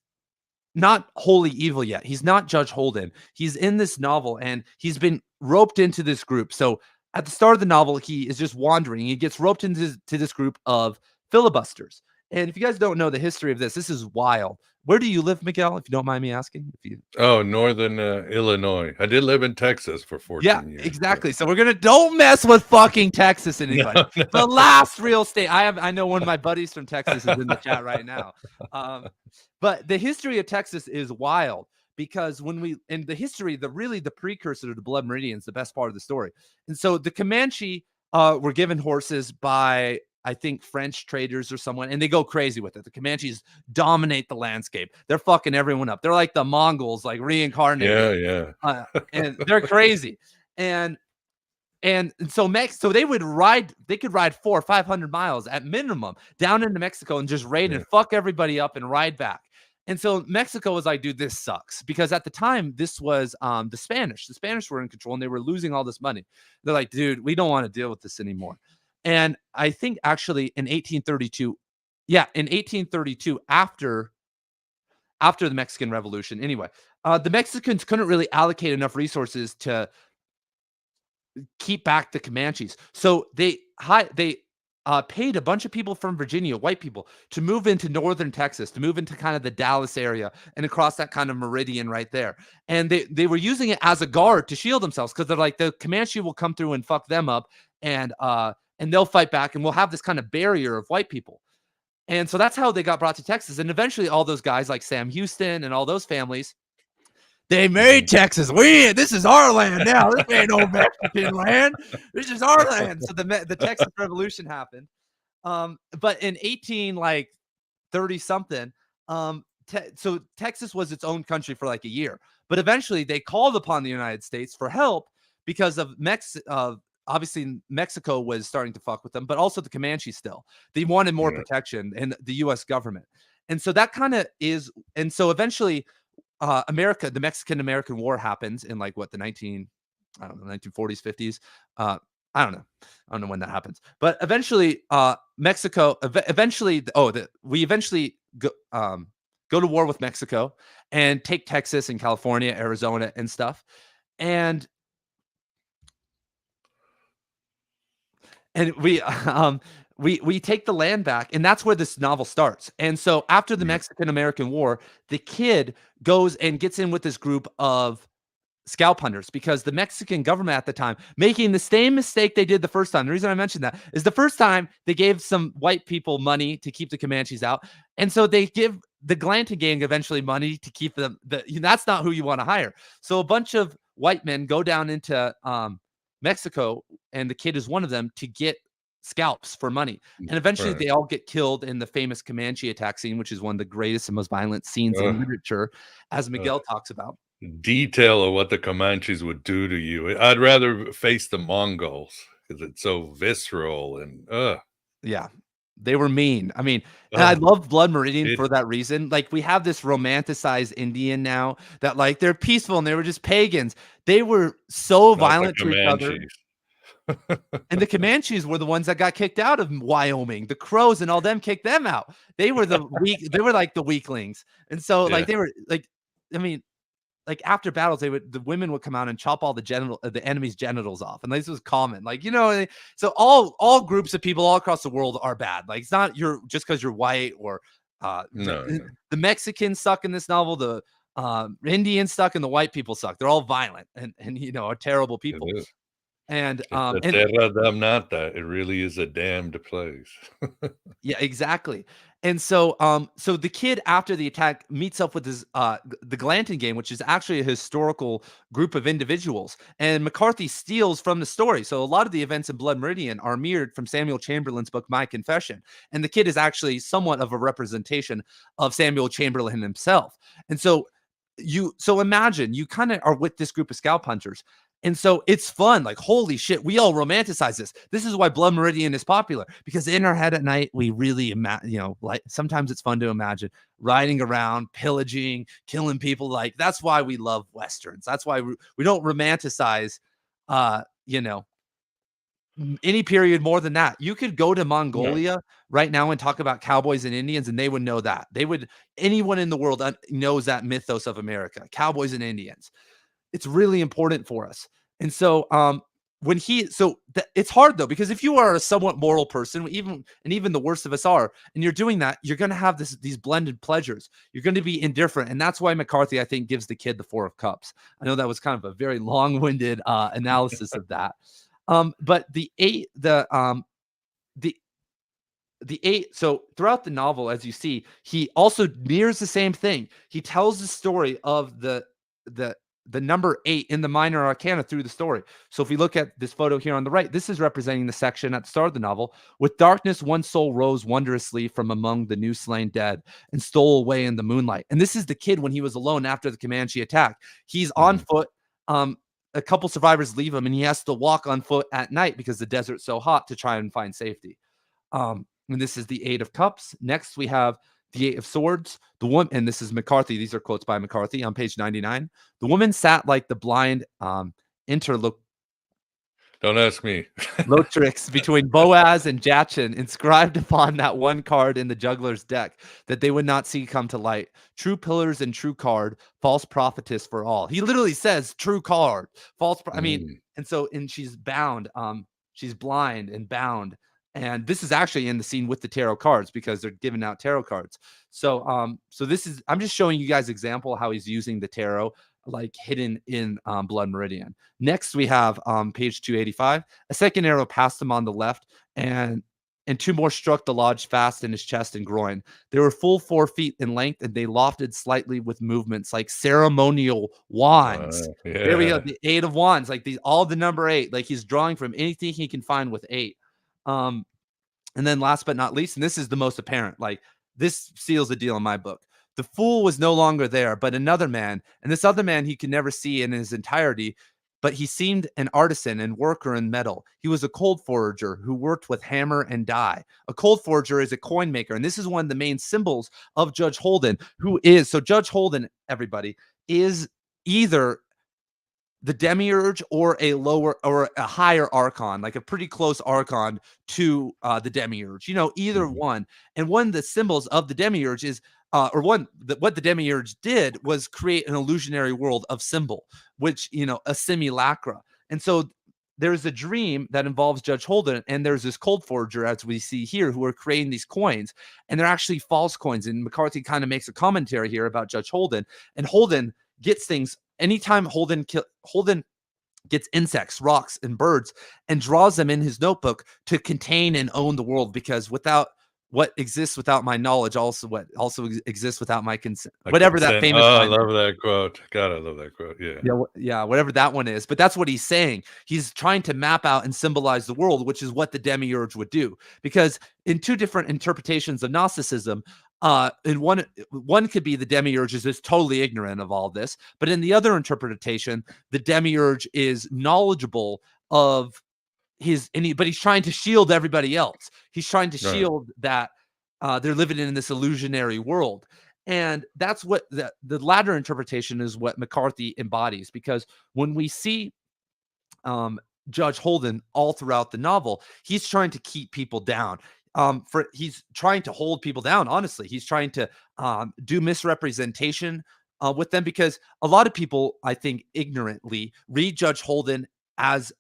not wholly evil yet. He's not Judge Holden. He's in this novel and he's been roped into this group. So at the start of the novel, he is just wandering. He gets roped into this group of filibusters. And if you guys don't know the history of this is wild. Where do you live, Miguel, if you don't mind me asking? Northern Illinois. I did live in Texas for 14 years. Exactly. So don't mess with fucking Texas, anybody. No. The last real state. I know one of my buddies from Texas is in the chat right now. But the history of Texas is wild, because the precursor to the Blood Meridian is the best part of the story. And so the Comanche were given horses by, I think, French traders or someone, and they go crazy with it. The Comanches dominate the landscape. They're fucking everyone up. They're like the Mongols, like reincarnated. Yeah. And they're crazy. And so they could ride 400 or 500 miles at minimum down into Mexico and just raid and fuck everybody up and ride back. And so Mexico was like, dude, this sucks. Because at the time, this was the Spanish. The Spanish were in control and they were losing all this money. They're like, dude, we don't want to deal with this anymore. And I think actually in 1832, after the Mexican Revolution, anyway, the Mexicans couldn't really allocate enough resources to keep back the Comanches. So they paid a bunch of people from Virginia, white people, to move into northern Texas, to move into kind of the Dallas area and across that kind of meridian right there. And they were using it as a guard to shield themselves, because they're like, the Comanche will come through and fuck them up, and they'll fight back, and we'll have this kind of barrier of white people. And so that's how they got brought to Texas. And eventually all those guys like Sam Houston and all those families, they made Texas. This is our land now. This ain't no Mexican land. This is our land. So the Texas Revolution happened. But in 1830 something, so Texas was its own country for like a year. But eventually they called upon the United States for help because of obviously Mexico was starting to fuck with them, but also the Comanche still. They wanted more protection and the U.S. government. And so that kind of is, and so eventually the Mexican-American War happens in like what, the 1940s, 50s. I don't know. I don't know when that happens. But eventually Mexico we eventually go to war with Mexico and take Texas and California, Arizona and stuff. And we take the land back, and that's where this novel starts. And so after the Mexican-American War, the kid goes and gets in with this group of scalp hunters, because the Mexican government at the time, making the same mistake they did the first time. The reason I mentioned that is the first time they gave some white people money to keep the Comanches out. And so they give the Glanton gang eventually money to keep them. That's not who you want to hire. So a bunch of white men go down into Mexico, and the kid is one of them, to get scalps for money. And eventually they all get killed in the famous Comanche attack scene, which is one of the greatest and most violent scenes in literature, as Miguel talks about. Detail of what the Comanches would do to you. I'd rather face the Mongols because it's so visceral and yeah, they were mean. I mean, and I love Blood Meridian for that reason. Like, we have this romanticized Indian now that like they're peaceful and they were just pagans. They were so violent to each other. And the Comanches were the ones that got kicked out of Wyoming. The Crows and all them kicked them out. They were the weak. They were like the weaklings. And so like they were like, I mean, like after battles, the women would come out and chop all the enemy's genitals off, and this was common. Like, so all groups of people all across the world are bad. Like, it's not just because you're white or the Mexicans suck in this novel. The Indians suck, and the white people suck. They're all violent and are terrible people. And Terra Damnata, it really is a damned place. Yeah, exactly. And so so the kid, after the attack, meets up with his the Glanton gang, which is actually a historical group of individuals, and McCarthy steals from the story. So a lot of the events in Blood Meridian are mirrored from Samuel Chamberlain's book My Confession, and the kid is actually somewhat of a representation of Samuel Chamberlain himself. And so imagine you kind of are with this group of scalp hunters. And so it's fun. Like, holy shit, we all romanticize this. This is why Blood Meridian is popular, because in our head at night, we really like sometimes it's fun to imagine riding around, pillaging, killing people. Like, that's why we love Westerns. That's why we don't romanticize, any period more than that. You could go to Mongolia right now and talk about cowboys and Indians, and they would know that. Anyone in the world knows that mythos of America, cowboys and Indians. It's really important for us. And so it's hard though, because if you are a somewhat moral person, even the worst of us are, and you're doing that, you're going to have these blended pleasures. You're going to be indifferent. And that's why McCarthy, I think, gives the kid the Four of Cups. I know that was kind of a very long-winded analysis of that. But the eight, so throughout the novel, as you see, he also mirrors the same thing. He tells the story of the number 8 in the minor arcana through the story. So if we look at this photo here on the right, this is representing the section at the start of the novel. With darkness, one soul rose wondrously from among the new slain dead and stole away in the moonlight. And this is the kid when he was alone after the Comanche attack. He's on foot. A couple survivors leave him, and he has to walk on foot at night because the desert's so hot to try and find safety. And this is the 8 of Cups. Next, we have the 8 of Swords. The woman, and this is McCarthy. These are quotes by McCarthy on page 99. The woman sat like the blind interlocutrix Don't ask me. between Boaz and Jachin, inscribed upon that one card in the juggler's deck that they would not see come to light. True pillars and true card, false prophetess for all. He literally says true card, false. And she's bound. She's blind and bound. And this is actually in the scene with the tarot cards, because they're giving out tarot cards. So this is, I'm just showing you guys example how he's using the tarot, like hidden in Blood Meridian. Next, we have page 285. A second arrow passed him on the left, and 2 more struck the lodge fast in his chest and groin. They were full 4 feet in length, and they lofted slightly with movements like ceremonial wands. There we go, the 8 of Wands, like all the number 8, like he's drawing from anything he can find with 8. And then last but not least, and this is the most apparent, like this seals the deal in my book. The fool was no longer there, but another man, and this other man he could never see in his entirety, but he seemed an artisan and worker in metal. He was a cold forger who worked with hammer and die. A cold forger is a coin maker, and this is one of the main symbols of Judge Holden, who is, so Judge Holden, everybody, is either the demiurge or a lower or a higher archon, like a pretty close archon to the demiurge, either one. And one of the symbols of the demiurge is what the demiurge did was create an illusionary world of symbol, which, a simulacra. And so there's a dream that involves Judge Holden, and there's this cold forger, as we see here, who are creating these coins, and they're actually false coins. And McCarthy kind of makes a commentary here about Judge Holden, and Holden gets things anytime Holden gets insects, rocks, and birds and draws them in his notebook to contain and own the world, because without what exists without my knowledge also exists without my consent. Whatever that famous I line love that quote. God, I love that quote. yeah, whatever that one is. But that's what he's saying. He's trying to map out and symbolize the world, which is what the demiurge would do. Because in two different interpretations of Gnosticism, in one could be the demiurge is just totally ignorant of all this, but in the other interpretation, the demiurge is knowledgeable of but he's trying to shield everybody else. He's trying to shield that they're living in this illusionary world. And that's what the latter interpretation is what McCarthy embodies, because when we see Judge Holden all throughout the novel, he's trying to keep people down. He's trying to hold people down. Honestly, he's trying to do misrepresentation with them, because a lot of people, I think, ignorantly read Judge Holden as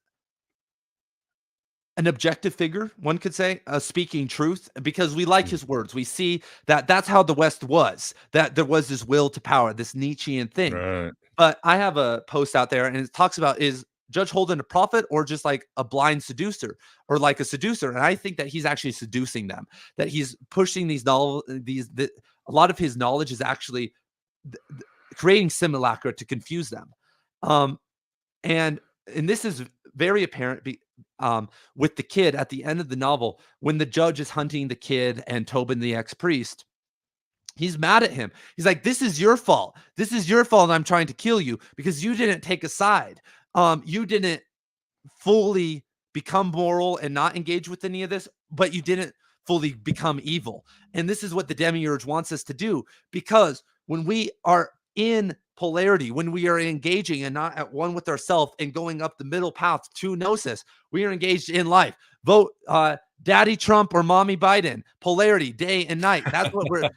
an objective figure, one could say, speaking truth, because we like his words. We see that that's how the West was, that there was this will to power, this Nietzschean thing. Right. But I have a post out there, and it talks about, is Judge Holden a prophet or just like a blind seducer, or like a seducer? And I think that he's actually seducing them, that he's pushing these novels. A lot of his knowledge is actually creating simulacra to confuse them. And this is very apparent with the kid at the end of the novel, when the judge is hunting the kid and Tobin, the ex-priest. He's mad at him. He's like, this is your fault. This is your fault. And I'm trying to kill you because you didn't take a side. You didn't fully become moral and not engage with any of this, but you didn't fully become evil. And this is what the demiurge wants us to do, because when we are in polarity, when we are engaging and not at one with ourselves and going up the middle path to gnosis, we are engaged in life. Vote Daddy Trump or Mommy Biden. Polarity, day and night. That's what we're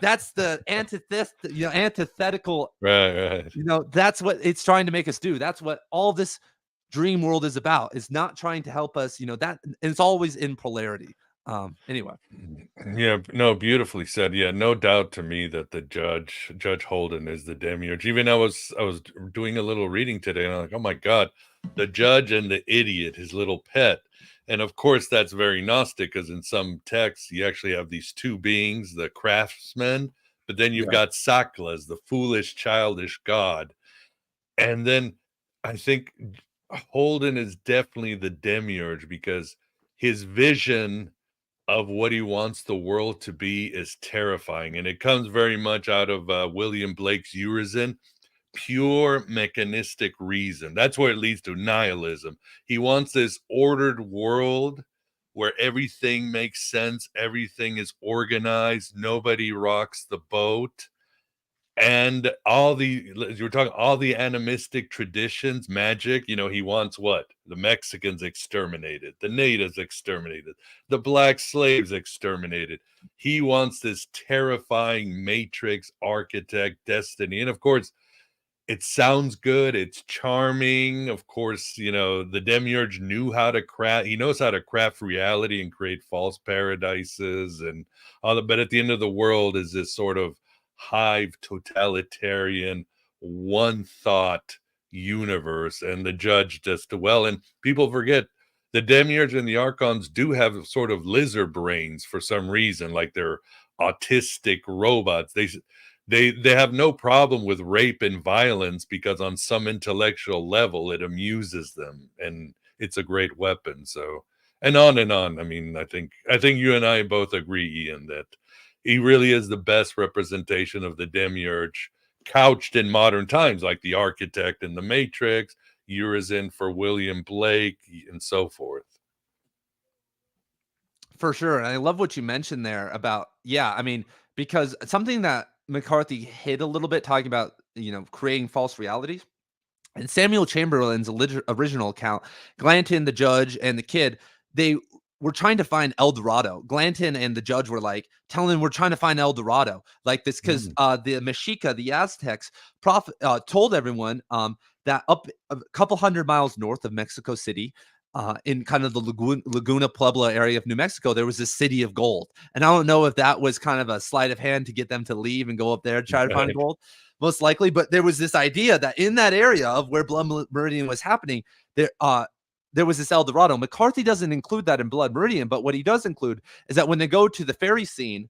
that's the antithetical. Right. That's what it's trying to make us do. That's what all this dream world is about. It's not trying to help us, that it's always in polarity. Anyway. Yeah, no, beautifully said. Yeah, no doubt to me that the Judge Holden is the demiurge. Even I was doing a little reading today, and I'm like, oh my God, the judge and the idiot, his little pet. And of course, that's very Gnostic, because in some texts, you actually have these two beings, the craftsmen, but then you've got Saklas, the foolish, childish god. And then I think Holden is definitely the demiurge, because his vision of what he wants the world to be is terrifying. And it comes very much out of William Blake's Urizen, pure mechanistic reason. That's where it leads to nihilism. He wants this ordered world where everything makes sense, everything is organized, nobody rocks the boat. And all the animistic traditions, magic, he wants what? The Mexicans exterminated, the natives exterminated, the black slaves exterminated. He wants this terrifying matrix, architect, destiny. And of course, it sounds good. It's charming. Of course, the demiurge knows how to craft reality and create false paradises and all that. But at the end of the world is this sort of hive, totalitarian, one thought universe. And the judge does well. And people forget the demiurge and the archons do have sort of lizard brains for some reason, like they're autistic robots. They have no problem with rape and violence, because on some intellectual level it amuses them and it's a great weapon. So, and on and on. I mean, I think you and I both agree, Ian, that he really is the best representation of the demiurge, couched in modern times, like the architect and the matrix. Urizen for William Blake, and so forth. For sure. And I love what you mentioned there about, yeah, I mean, because something that McCarthy hid a little bit, talking about, creating false realities. In Samuel Chamberlain's original account, Glanton, the judge, and the kid, they were trying to find El Dorado. Glanton and the judge were like telling him, we're trying to find El Dorado, like this, because the Mexica, the Aztecs, told everyone that up a couple hundred miles north of Mexico City, in kind of the Laguna Puebla area of New Mexico, there was a city of gold. And I don't know if that was kind of a sleight of hand to get them to leave and go up there and try to find gold, most likely. But there was this idea that in that area of where Blood Meridian was happening, there was this El Dorado. McCarthy doesn't include that in Blood Meridian, but what he does include is that when they go to the ferry scene,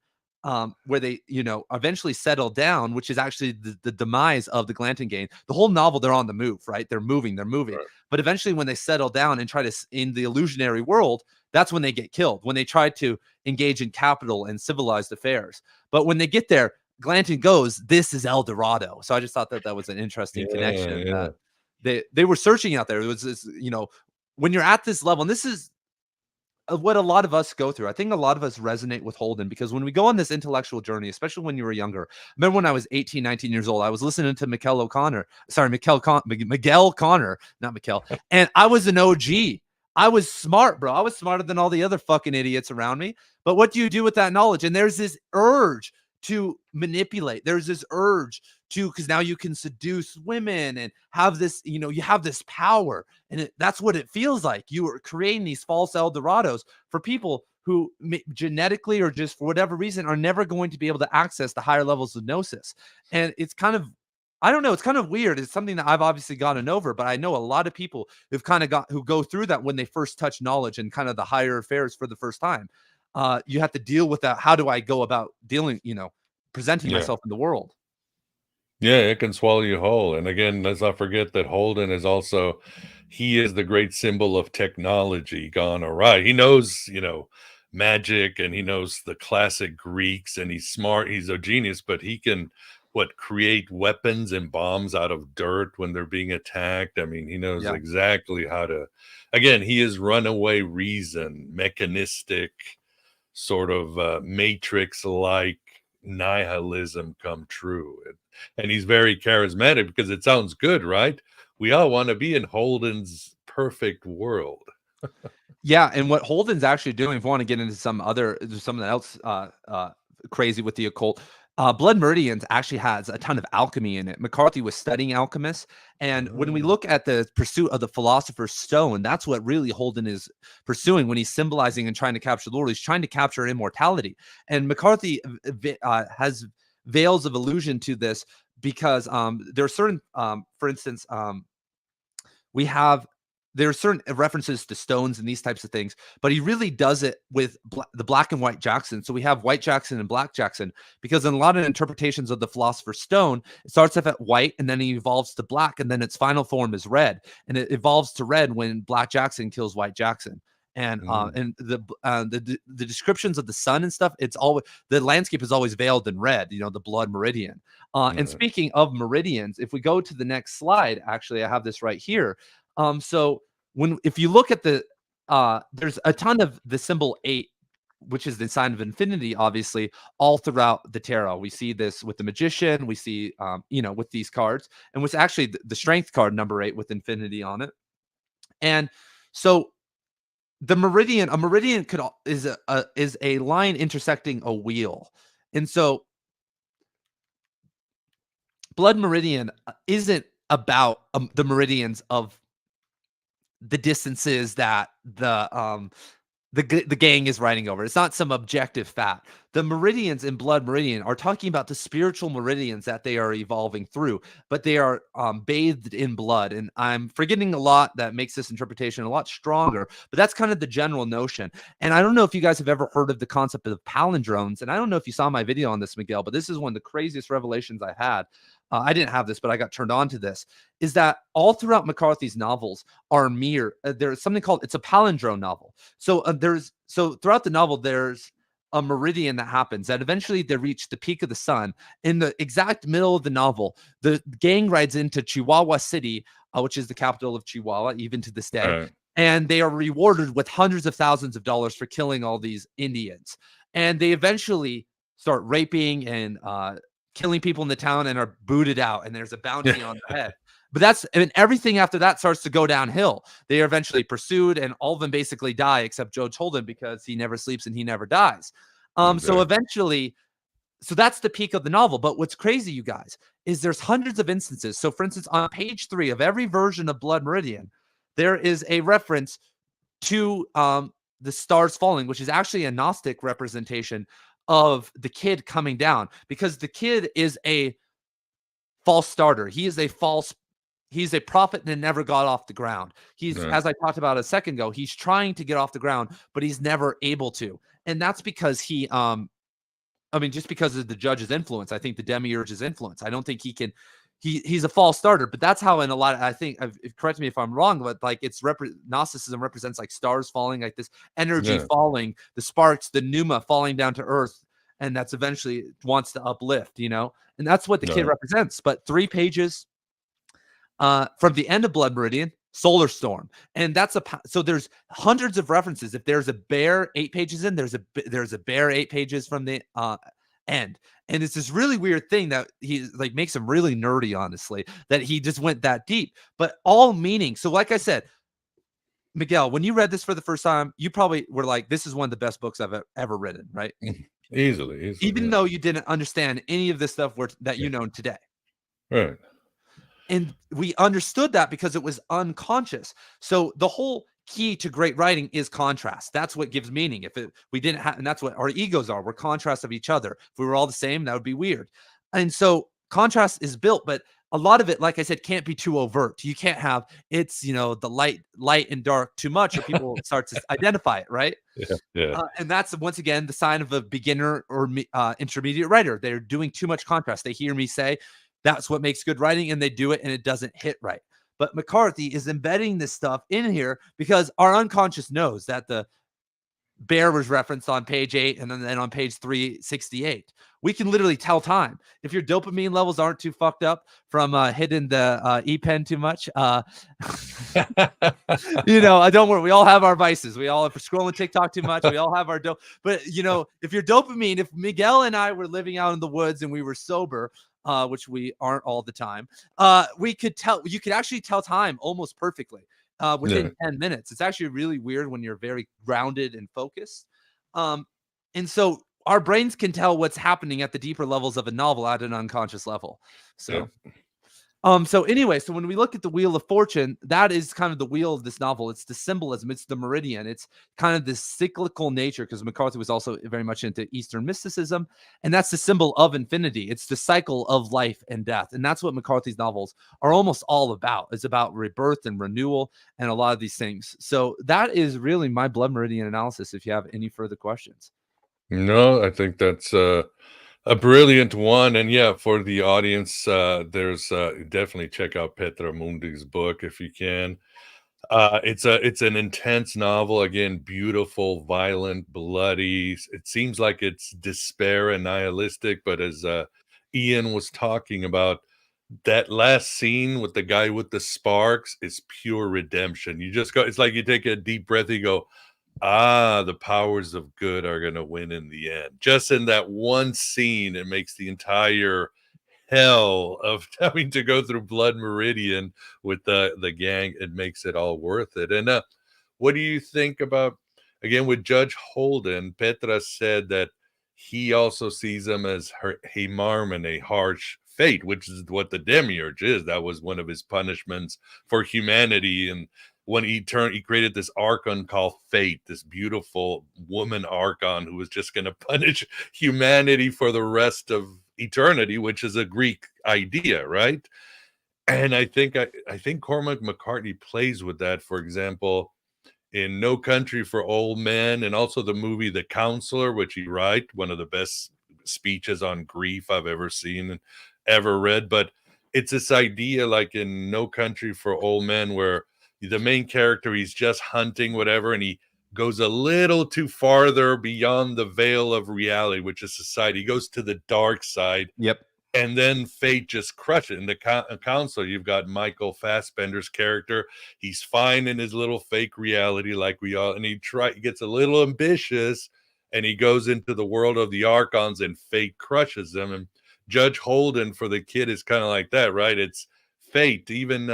where they, eventually settle down, which is actually the demise of the Glanton gang. The whole novel, they're on the move, right? They're moving. Right. But eventually when they settle down and try to, in the illusionary world, that's when they get killed, when they try to engage in capital and civilized affairs. But when they get there, Glanton goes, this is El Dorado. So I just thought that was an interesting connection. That they were searching out there. It was this, when you're at this level, and this is what a lot of us go through. I think a lot of us resonate with Holden, because when we go on this intellectual journey, especially when you were younger, I remember when I was 18, 19 years old, I was listening to Miguel Connor, not Mikkel. And I was an OG. I was smart, bro. I was smarter than all the other fucking idiots around me. But what do you do with that knowledge? And there's this urge to manipulate. There's this urge to, because now you can seduce women and have this, you have this power. And that's what it feels like. You are creating these false El Dorados for people who genetically or just for whatever reason are never going to be able to access the higher levels of gnosis. And it's kind of, I don't know, it's kind of weird. It's something that I've obviously gotten over, but I know a lot of people who go through that when they first touch knowledge and kind of the higher affairs for the first time. You have to deal with that. How do I go about dealing, presenting myself in the world? Yeah, it can swallow you whole. And again, let's not forget that Holden is also, he is the great symbol of technology gone awry. He knows, magic, and he knows the classic Greeks, and he's smart, he's a genius, but he can create weapons and bombs out of dirt when they're being attacked. I mean, he knows exactly how to, again, he is runaway reason, mechanistic, sort of matrix-like nihilism come true. And he's very charismatic because it sounds good, right? We all want to be in Holden's perfect world. Yeah, and what Holden's actually doing, if we want to get into something else crazy with the occult, Blood Meridians actually has a ton of alchemy in it. McCarthy was studying alchemists, and when we look at the pursuit of the Philosopher's Stone, that's what really Holden is pursuing when he's symbolizing and trying to capture the Lord. He's trying to capture immortality, and McCarthy has veils of allusion to this because there are certain, for instance, there are certain references to stones and these types of things, but he really does it with the black and white Jackson. So we have white Jackson and black Jackson, because in a lot of interpretations of the Philosopher's Stone, it starts off at white and then it evolves to black, and then its final form is red, and it evolves to red when black Jackson kills white Jackson. And the descriptions of the sun and stuff, it's always, the landscape is always veiled in red, the blood meridian. And speaking of meridians, if we go to the next slide, actually I have this right here. So if you look at there's a ton of the symbol 8, which is the sign of infinity, obviously, all throughout the tarot. We see this with the magician. We see, with these cards, and what's actually the strength card, number 8, with infinity on it. And so a meridian is a line intersecting a wheel. And so Blood Meridian isn't about the meridians of the distances that the gang is riding over. It's not some objective fact. The meridians in Blood Meridian are talking about the spiritual meridians that they are evolving through, but they are bathed in blood. And I'm forgetting a lot that makes this interpretation a lot stronger, but that's kind of the general notion. And I don't know if you guys have ever heard of the concept of palindromes. And I don't know if you saw my video on this, Miguel, but this is one of the craziest revelations I had. I didn't have this, but I got turned on to this, is that all throughout McCarthy's novels are there's something called, it's a palindrome novel. So throughout the novel, there's a meridian that happens that eventually they reach the peak of the sun. In the exact middle of the novel, the gang rides into Chihuahua City, which is the capital of Chihuahua, even to this day. Right. And they are rewarded with hundreds of thousands of dollars for killing all these Indians. And they eventually start raping and killing people in the town and are booted out. And there's a bounty on their head. But everything after that starts to go downhill. They are eventually pursued, and all of them basically die except Joe Tolden, because he never sleeps and he never dies. So eventually, so that's the peak of the novel. But what's crazy, you guys, is there's hundreds of instances. So for instance, on page 3 of every version of Blood Meridian, there is a reference to the stars falling, which is actually a Gnostic representation of the kid coming down, because the kid is a false starter. He's a prophet that never got off the ground. As I talked about a second ago, he's trying to get off the ground, but he's never able to. And that's because just because of the judge's influence. I think the demiurge's influence. I don't think he can. He's a false starter, but that's how in a lot of, I think, correct me if I'm wrong, but like Gnosticism represents like stars falling, like this energy falling, the sparks, the pneuma falling down to earth, and that's eventually wants to uplift, and that's what the kid represents. But 3 pages from the end of Blood Meridian, solar storm, and so there's hundreds of references. If there's a bear 8 pages in, there's a bear 8 pages from the end. And it's this really weird thing that he like makes him really nerdy, honestly, that he just went that deep, but all meaning. So like I said, Miguel, when you read this for the first time, you probably were like, this is one of the best books I've ever written, right? Easily. Even though you didn't understand any of this stuff that you know today. Right. And we understood that because it was unconscious. So the whole key to great writing is contrast. That's what gives meaning. We didn't have, and that's what our egos are. We're contrasts of each other. If we were all the same, that would be weird. And so contrast is built, but a lot of it, like I said, can't be too overt. You can't have the light and dark too much, or people start to identify it, right? Yeah. And that's once again the sign of a beginner or intermediate writer. They're doing too much contrast. They hear me say that's what makes good writing, and they do it, and it doesn't hit right. But McCarthy is embedding this stuff in here because our unconscious knows that the bear was referenced on page 8 and then on page 368. We can literally tell time. If your dopamine levels aren't too fucked up from hitting the e-pen too much, don't worry. We all have our vices. We all, if we're scrolling TikTok too much, we all have our dope. But, if your dopamine, if Miguel and I were living out in the woods and we were sober, which we aren't all the time, you could actually tell time almost perfectly within 10 minutes. It's actually really weird when you're very grounded and focused. And so our brains can tell what's happening at the deeper levels of a novel at an unconscious level. So, so when we look at the Wheel of Fortune, that is kind of the wheel of this novel. It's the symbolism. It's the meridian. It's kind of this cyclical nature, because McCarthy was also very much into Eastern mysticism. And that's the symbol of infinity. It's the cycle of life and death. And that's what McCarthy's novels are almost all about. It's about rebirth and renewal and a lot of these things. So that is really my Blood Meridian analysis, if you have any further questions. No, I think that's a brilliant one. And for the audience, there's definitely check out Petra Mundi's book if you can. It's an intense novel, again, beautiful, violent, bloody. It seems like it's despair and nihilistic, but as Ian was talking about, that last scene with the guy with the sparks is pure redemption. You just go, it's like you take a deep breath, you go, the powers of good are going to win in the end. Just in that one scene, it makes the entire hell of having to go through Blood Meridian with the gang. It makes it all worth it. And what do you think about, again, with Judge Holden? Petra said that he also sees him as Heimarmen, a harsh fate, which is what the demiurge is. That was one of his punishments for humanity. And when he created this archon called Fate, this beautiful woman archon who was just going to punish humanity for the rest of eternity, which is a Greek idea, right? And I think Cormac McCarthy plays with that. For example, in No Country for Old Men, and also the movie The Counselor, which he wrote, one of the best speeches on grief I've ever seen and ever read. But it's this idea, like in No Country for Old Men, where the main character, he's just hunting whatever, and he goes a little too farther beyond the veil of reality, which is society. He goes to the dark side. Yep. And then fate just crushed it. In the council, you've got Michael Fassbender's character. He's fine in his little fake reality, like we all, and he gets a little ambitious, and he goes into the world of the Archons, and fate crushes them. And Judge Holden for the kid is kind of like that, right? It's fate. Even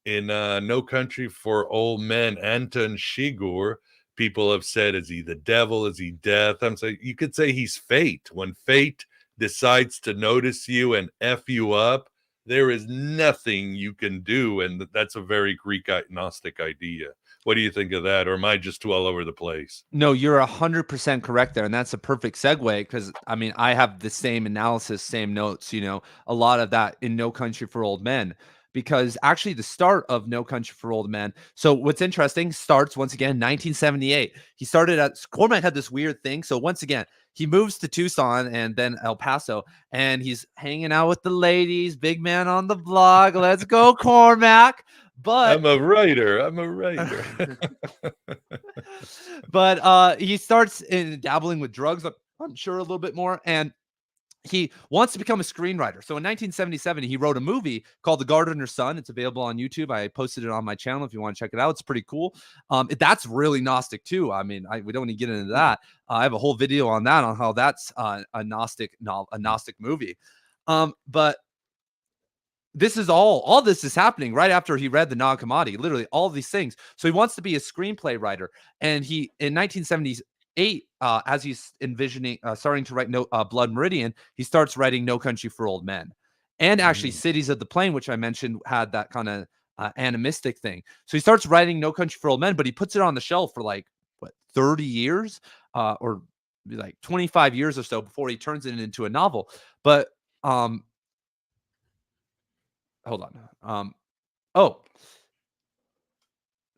in No Country for Old Men, Anton Chigurh, people have said, is he the devil? Is he death? I'm saying you could say he's fate. When fate decides to notice you and F you up, there is nothing you can do. And that's a very Greek Gnostic idea. What do you think of that? Or am I just too all over the place? No, you're 100% correct there. And that's a perfect segue because, I mean, I have the same analysis, same notes, a lot of that in No Country for Old Men. Because actually the start of No Country for Old Men. So what's interesting starts once again, 1978. He started at Cormac had this weird thing. So once again, he moves to Tucson and then El Paso, and he's hanging out with the ladies, big man on the vlog. Let's go, Cormac. But I'm a writer. but he starts in dabbling with drugs, I'm sure a little bit more. And he wants to become a screenwriter. So in 1977, he wrote a movie called The Gardener's Son. It's available on YouTube. I posted it on my channel if you want to check it out. It's pretty cool. That's really Gnostic too. I mean, we don't need to get into that. I have a whole video on that, on how that's a Gnostic movie. But this is all this is happening right after he read the Nag Hammadi, literally all these things. So he wants to be a screenplay writer. And he, in 1978, as he's envisioning, starting to write Blood Meridian, he starts writing No Country for Old Men. And actually Cities of the Plain, which I mentioned, had that kind of animistic thing. So he starts writing No Country for Old Men, but he puts it on the shelf for like, 30 years or like 25 years or so before he turns it into a novel. But hold on. Hold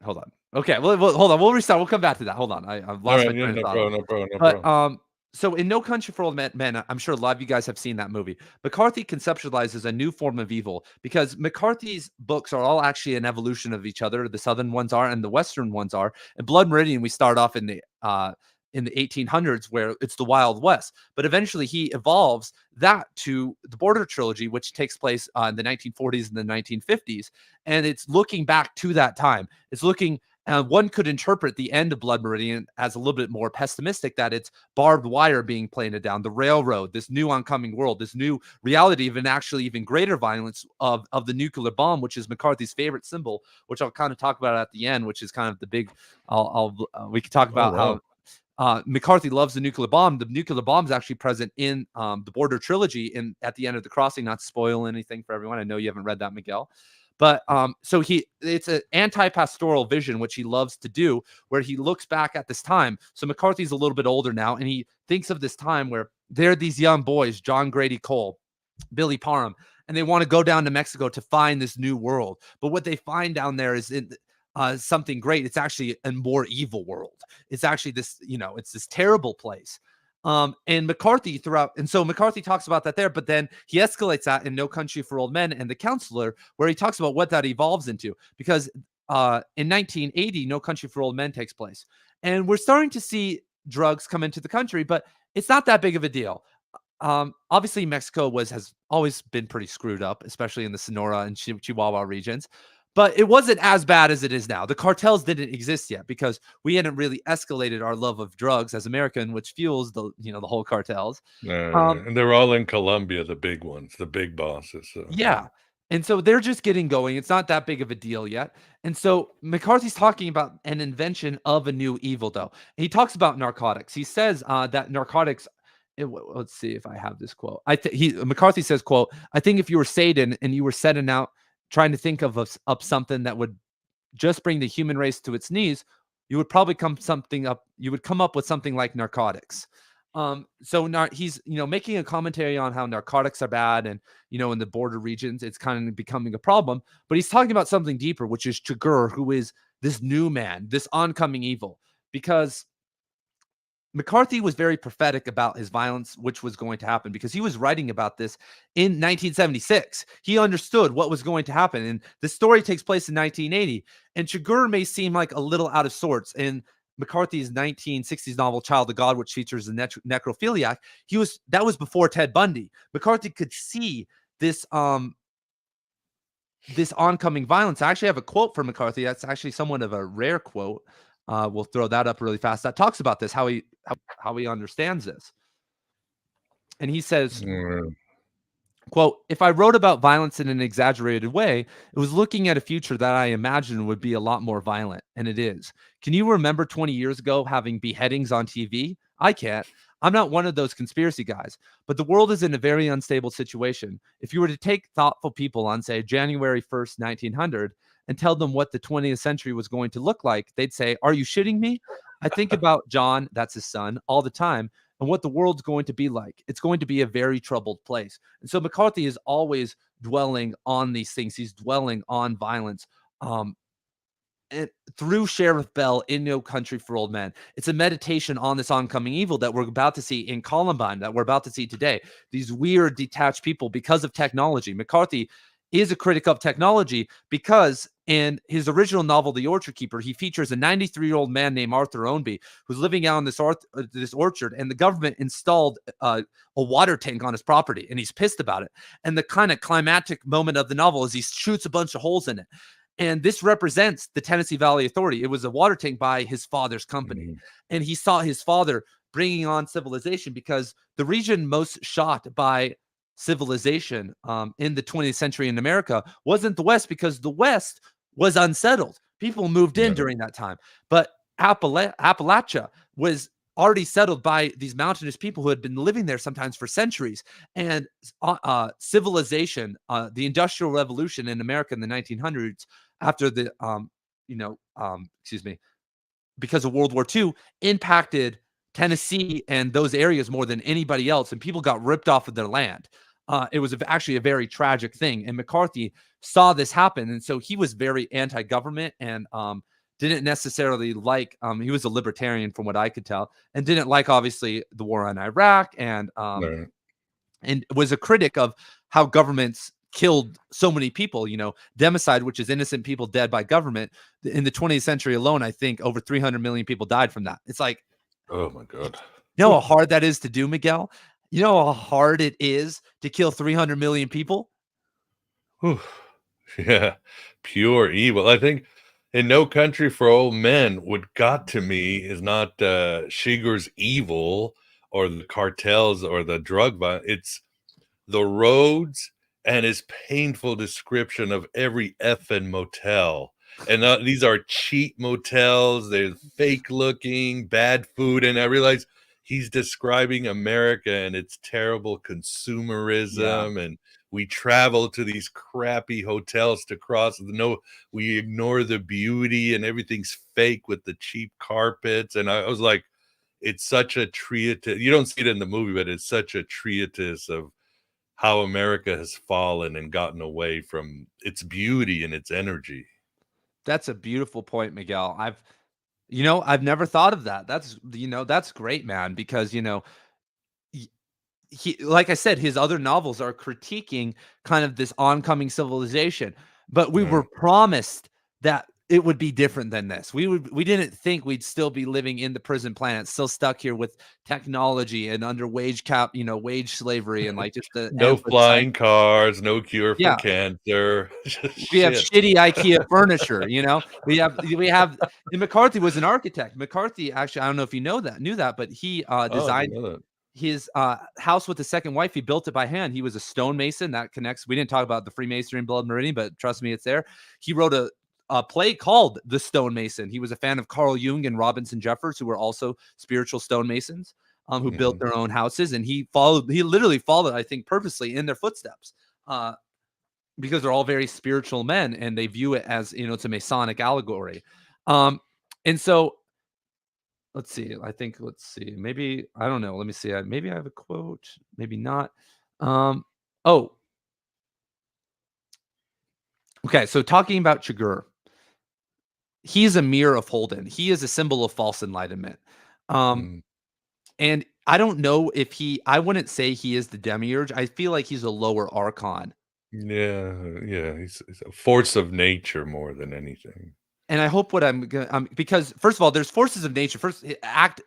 on. Okay, well, hold on. We'll restart. We'll come back to that. Hold on. I've lost my train of thought. No problem. So in No Country for Old Men, I'm sure a lot of you guys have seen that movie. McCarthy conceptualizes a new form of evil because McCarthy's books are all actually an evolution of each other. The Southern ones are, and the Western ones are. And Blood Meridian, we start off in the 1800s where it's the Wild West. But eventually he evolves that to the Border Trilogy, which takes place in the 1940s and the 1950s. And it's looking back to that time. It's looking, one could interpret the end of Blood Meridian as a little bit more pessimistic, that it's barbed wire being planted down, the railroad, this new oncoming world, this new reality of an actually even greater violence of the nuclear bomb, which is McCarthy's favorite symbol, which I'll kind of talk about at the end, which is kind of the big, we could talk about how McCarthy loves the nuclear bomb. The nuclear bomb is actually present in the Border Trilogy at the end of The Crossing. Not to spoil anything for everyone. I know you haven't read that, Miguel. But so it's an anti-pastoral vision, which he loves to do, where he looks back at this time. So McCarthy's a little bit older now, and he thinks of this time where there are these young boys, John Grady Cole, Billy Parham, and they want to go down to Mexico to find this new world. But what they find down there is something great. It's actually a more evil world. It's actually this, it's this terrible place. And McCarthy so McCarthy talks about that there, but then he escalates that in No Country for Old Men and The Counselor, where he talks about what that evolves into, because in 1980, No Country for Old Men takes place. And we're starting to see drugs come into the country, but it's not that big of a deal. Obviously, Mexico has always been pretty screwed up, especially in the Sonora and Chihuahua regions. But it wasn't as bad as it is now. The cartels didn't exist yet because we hadn't really escalated our love of drugs as American, which fuels the whole cartels. And they're all in Colombia, the big ones, the big bosses. So. Yeah. And so they're just getting going. It's not that big of a deal yet. And so McCarthy's talking about an invention of a new evil, though. And he talks about narcotics. He says that narcotics. Let's see if I have this quote. McCarthy says, quote, "I think if you were Satan and you were setting out trying to think of something that would just bring the human race to its knees, you would probably come up with something like narcotics." So he's making a commentary on how narcotics are bad, and in the border regions it's kind of becoming a problem. But he's talking about something deeper, which is Chigurh, who is this new man, this oncoming evil, because McCarthy was very prophetic about his violence, which was going to happen, because he was writing about this in 1976. He understood what was going to happen. And the story takes place in 1980. And Chigurh may seem like a little out of sorts. And McCarthy's 1960s novel Child of God, which features a necrophiliac, that was before Ted Bundy. McCarthy could see this this oncoming violence. I actually have a quote from McCarthy. That's actually somewhat of a rare quote. We'll throw that up really fast. That talks about this, how he understands this. And he says, quote, "If I wrote about violence in an exaggerated way, it was looking at a future that I imagined would be a lot more violent, and it is. Can you remember 20 years ago having beheadings on TV? I can't. I'm not one of those conspiracy guys, but the world is in a very unstable situation. If you were to take thoughtful people on, say, January 1st, 1900, and tell them what the 20th century was going to look like, they'd say, 'Are you shitting me?' I think about John," that's his son, "all the time, and what the world's going to be like. It's going to be a very troubled place." And so McCarthy is always dwelling on these things. He's dwelling on violence. And through Sheriff Bell in No Country for Old Men, it's a meditation on this oncoming evil that we're about to see in Columbine, that we're about to see today. These weird, detached people because of technology. McCarthy is a critic of technology because in his original novel, The Orchard Keeper, he features a 93-year-old man named Arthur Ownby who's living out in this orchard, and the government installed a water tank on his property, and he's pissed about it. And the kind of climactic moment of the novel is he shoots a bunch of holes in it. And this represents the Tennessee Valley Authority. It was a water tank by his father's company. And he saw his father bringing on civilization because the region most shot by civilization in the 20th century in America wasn't the West, because the West was unsettled. People moved in during that time. But Appalachia was already settled by these mountainous people who had been living there sometimes for centuries. And civilization, the Industrial Revolution in America in the 1900s, after the, because of World War II, impacted Tennessee and those areas more than anybody else, and people got ripped off of their land. It was actually a very tragic thing, and McCarthy saw this happen, and so he was very anti-government and didn't necessarily like. He was a libertarian, from what I could tell, and didn't like, obviously, the war on Iraq, and was a critic of how governments killed so many people. Democide, which is innocent people dead by government. In the 20th century alone, I think over 300 million people died from that. It's like, oh my God. You know how hard that is to do, Miguel? You know how hard it is to kill 300 million people? Whew. Yeah, pure evil. I think in No Country for Old Men, what got to me is not Shiger's evil or the cartels or the drug violence. It's the roads and his painful description of every effing motel. And these are cheap motels. They're fake looking, bad food. And I realize he's describing America and its terrible consumerism. And we travel to these crappy hotels to cross. We ignore the beauty, and everything's fake with the cheap carpets. And I was like, it's such a treatise. You don't see it in the movie, but it's such a treatise of how America has fallen and gotten away from its beauty and its energy. That's a beautiful point, Miguel. I've never thought of that. That's great, man, because, he, like I said, his other novels are critiquing kind of this oncoming civilization, but we were promised that it would be different than this. We didn't think we'd still be living in the prison planet, still stuck here with technology and under wage slavery, and like just the no flying cars, no cure for cancer. We have shitty IKEA furniture. We have. And McCarthy was an architect. McCarthy, actually, I don't know if you knew that, but he designed his house with the second wife. He built it by hand. He was a stonemason. That connects. We didn't talk about the Freemasonry and Blood Meridian, but trust me, it's there. He wrote a play called The Stonemason. He was a fan of Carl Jung and Robinson Jeffers, who were also spiritual stonemasons, who built their own houses. And he literally followed, I think, purposely in their footsteps, because they're all very spiritual men, and they view it as, it's a Masonic allegory. And so let's see. Maybe, I don't know. Let me see. Maybe I have a quote, maybe not. Okay. So talking about Chigurh, he's a mirror of Holden. He is a symbol of false enlightenment. And I don't know if I wouldn't say he is the demiurge. I feel like he's a lower archon. Yeah. He's a force of nature more than anything. And I hope what I'm going because first of all, there's forces of nature. First,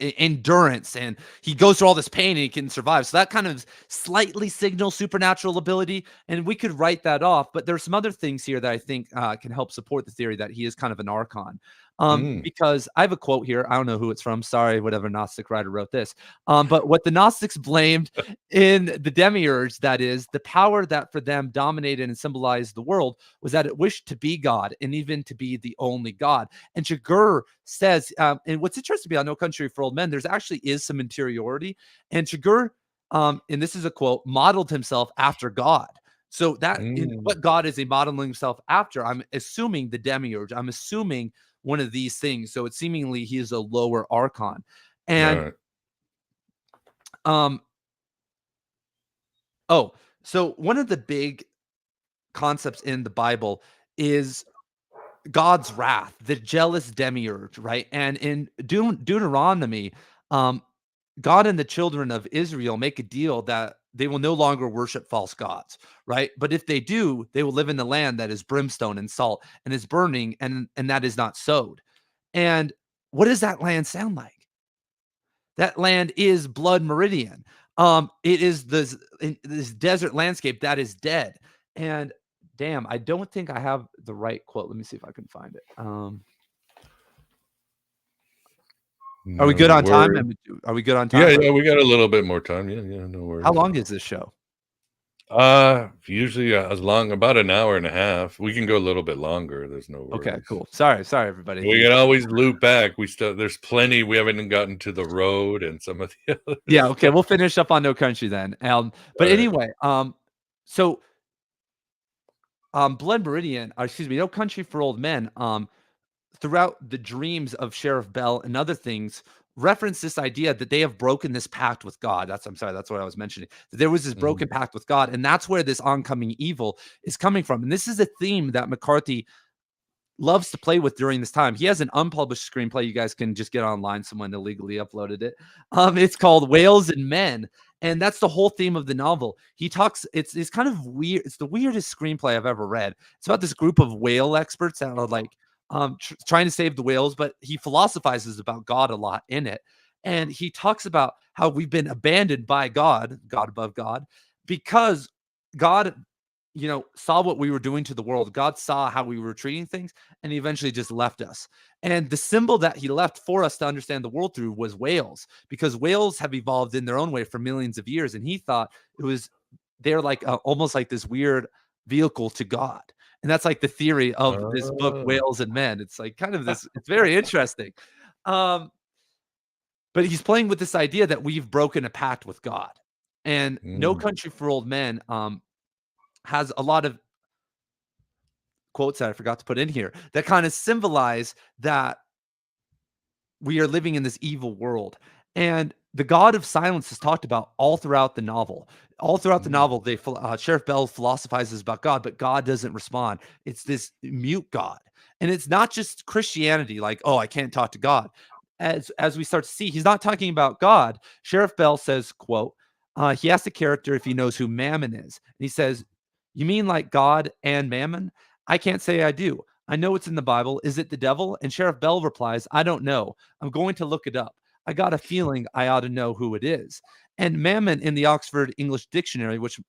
endurance, and he goes through all this pain and he can survive. So that kind of slightly signals supernatural ability, and we could write that off. But there's some other things here that I think can help support the theory that he is kind of an archon. Mm. Because I have a quote here. I don't know who it's from. Sorry, whatever Gnostic writer wrote this. But what the Gnostics blamed in the demiurge, that is, the power that for them dominated and symbolized the world, was that it wished to be God and even to be the only God. And Chagurr says, and what's interesting about No Country for Old Men, there's actually is some interiority. And Chagurr, and this is a quote, modeled himself after God. So that what God is he modeling himself after? I'm assuming the demiurge. I'm assuming one of these things. So it's seemingly he is a lower archon. And Right. So one of the big concepts in the Bible is God's wrath, the jealous demiurge, right? And in Deuteronomy, God and the children of Israel make a deal that they will no longer worship false gods, right? But if they do, they will live in the land that is brimstone and salt and is burning, and that is not sowed. And what does that land sound like? That land is Blood Meridian. It is this desert landscape that is dead. And damn, I don't think I have the right quote. Let me see if I can find it. Are we good No on time? worries. Are we good on time? Yeah, we got a little bit more time. Yeah, no worries. How long is this show? Usually as long about an hour and a half. We can go a little bit longer. There's no worries. Okay, cool. Sorry, everybody. We can always loop back. There's plenty. We haven't gotten to the road and some of the other. Yeah, okay, we'll finish up on No Country then. But anyway, so Blood Meridian, excuse me, No Country for Old Men, throughout the dreams of Sheriff Bell and other things, reference this idea that they have broken this pact with God. That's what I was mentioning. That there was this broken pact with God, and that's where this oncoming evil is coming from. And this is a theme that McCarthy loves to play with during this time. He has an unpublished screenplay. You guys can just get online. Someone illegally uploaded it. It's called Whales and Men. And that's the whole theme of the novel. He talks, it's kind of weird. It's the weirdest screenplay I've ever read. It's about this group of whale experts that are like trying to save the whales, but he philosophizes about God a lot in it. And he talks about how we've been abandoned by God above God, because God, saw what we were doing to the world. God saw how we were treating things, and he eventually just left us. And the symbol that he left for us to understand the world through was whales, because whales have evolved in their own way for millions of years. And he thought they're like almost like this weird vehicle to God. And that's like the theory of this book, Whales and Men. It's like kind of this, it's very interesting. But he's playing with this idea that we've broken a pact with God. And No Country for Old Men has a lot of quotes that I forgot to put in here that kind of symbolize that we are living in this evil world. And the God of silence is talked about all throughout the novel. All throughout the novel, Sheriff Bell philosophizes about God, but God doesn't respond. It's this mute God. And it's not just Christianity, like, oh, I can't talk to God. As we start to see, he's not talking about God. Sheriff Bell says, quote, he asks the character if he knows who Mammon is. And he says, you mean like God and Mammon? I can't say I do. I know it's in the Bible. Is it the devil? And Sheriff Bell replies, I don't know. I'm going to look it up. I got a feeling I ought to know who it is. And Mammon in the Oxford English Dictionary, which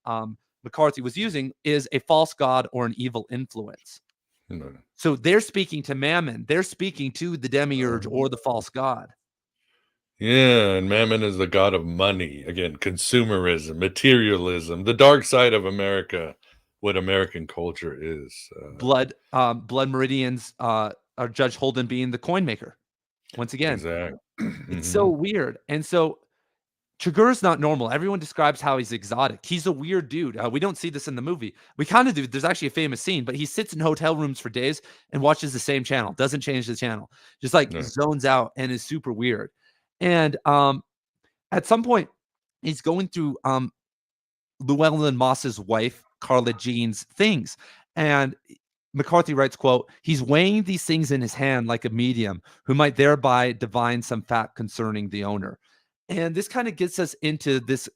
McCarthy was using, is a false god or an evil influence. So they're speaking to Mammon. They're speaking to the demiurge or the false god. Yeah, and Mammon is the god of money. Again, consumerism, materialism, the dark side of America, what American culture is. Blood Meridians, Judge Holden being the coin maker. Once again, exactly. It's so weird. And so Chagur's not normal. Everyone describes how he's exotic. He's a weird dude. We don't see this in the movie. We kind of do. There's actually a famous scene, but he sits in hotel rooms for days and watches the same channel. Doesn't change the channel. Just like zones out and is super weird. And at some point, he's going through Llewellyn Moss's wife, Carla Jean's things. And McCarthy writes, quote, he's weighing these things in his hand like a medium who might thereby divine some fact concerning the owner. And this kind of gets us into this,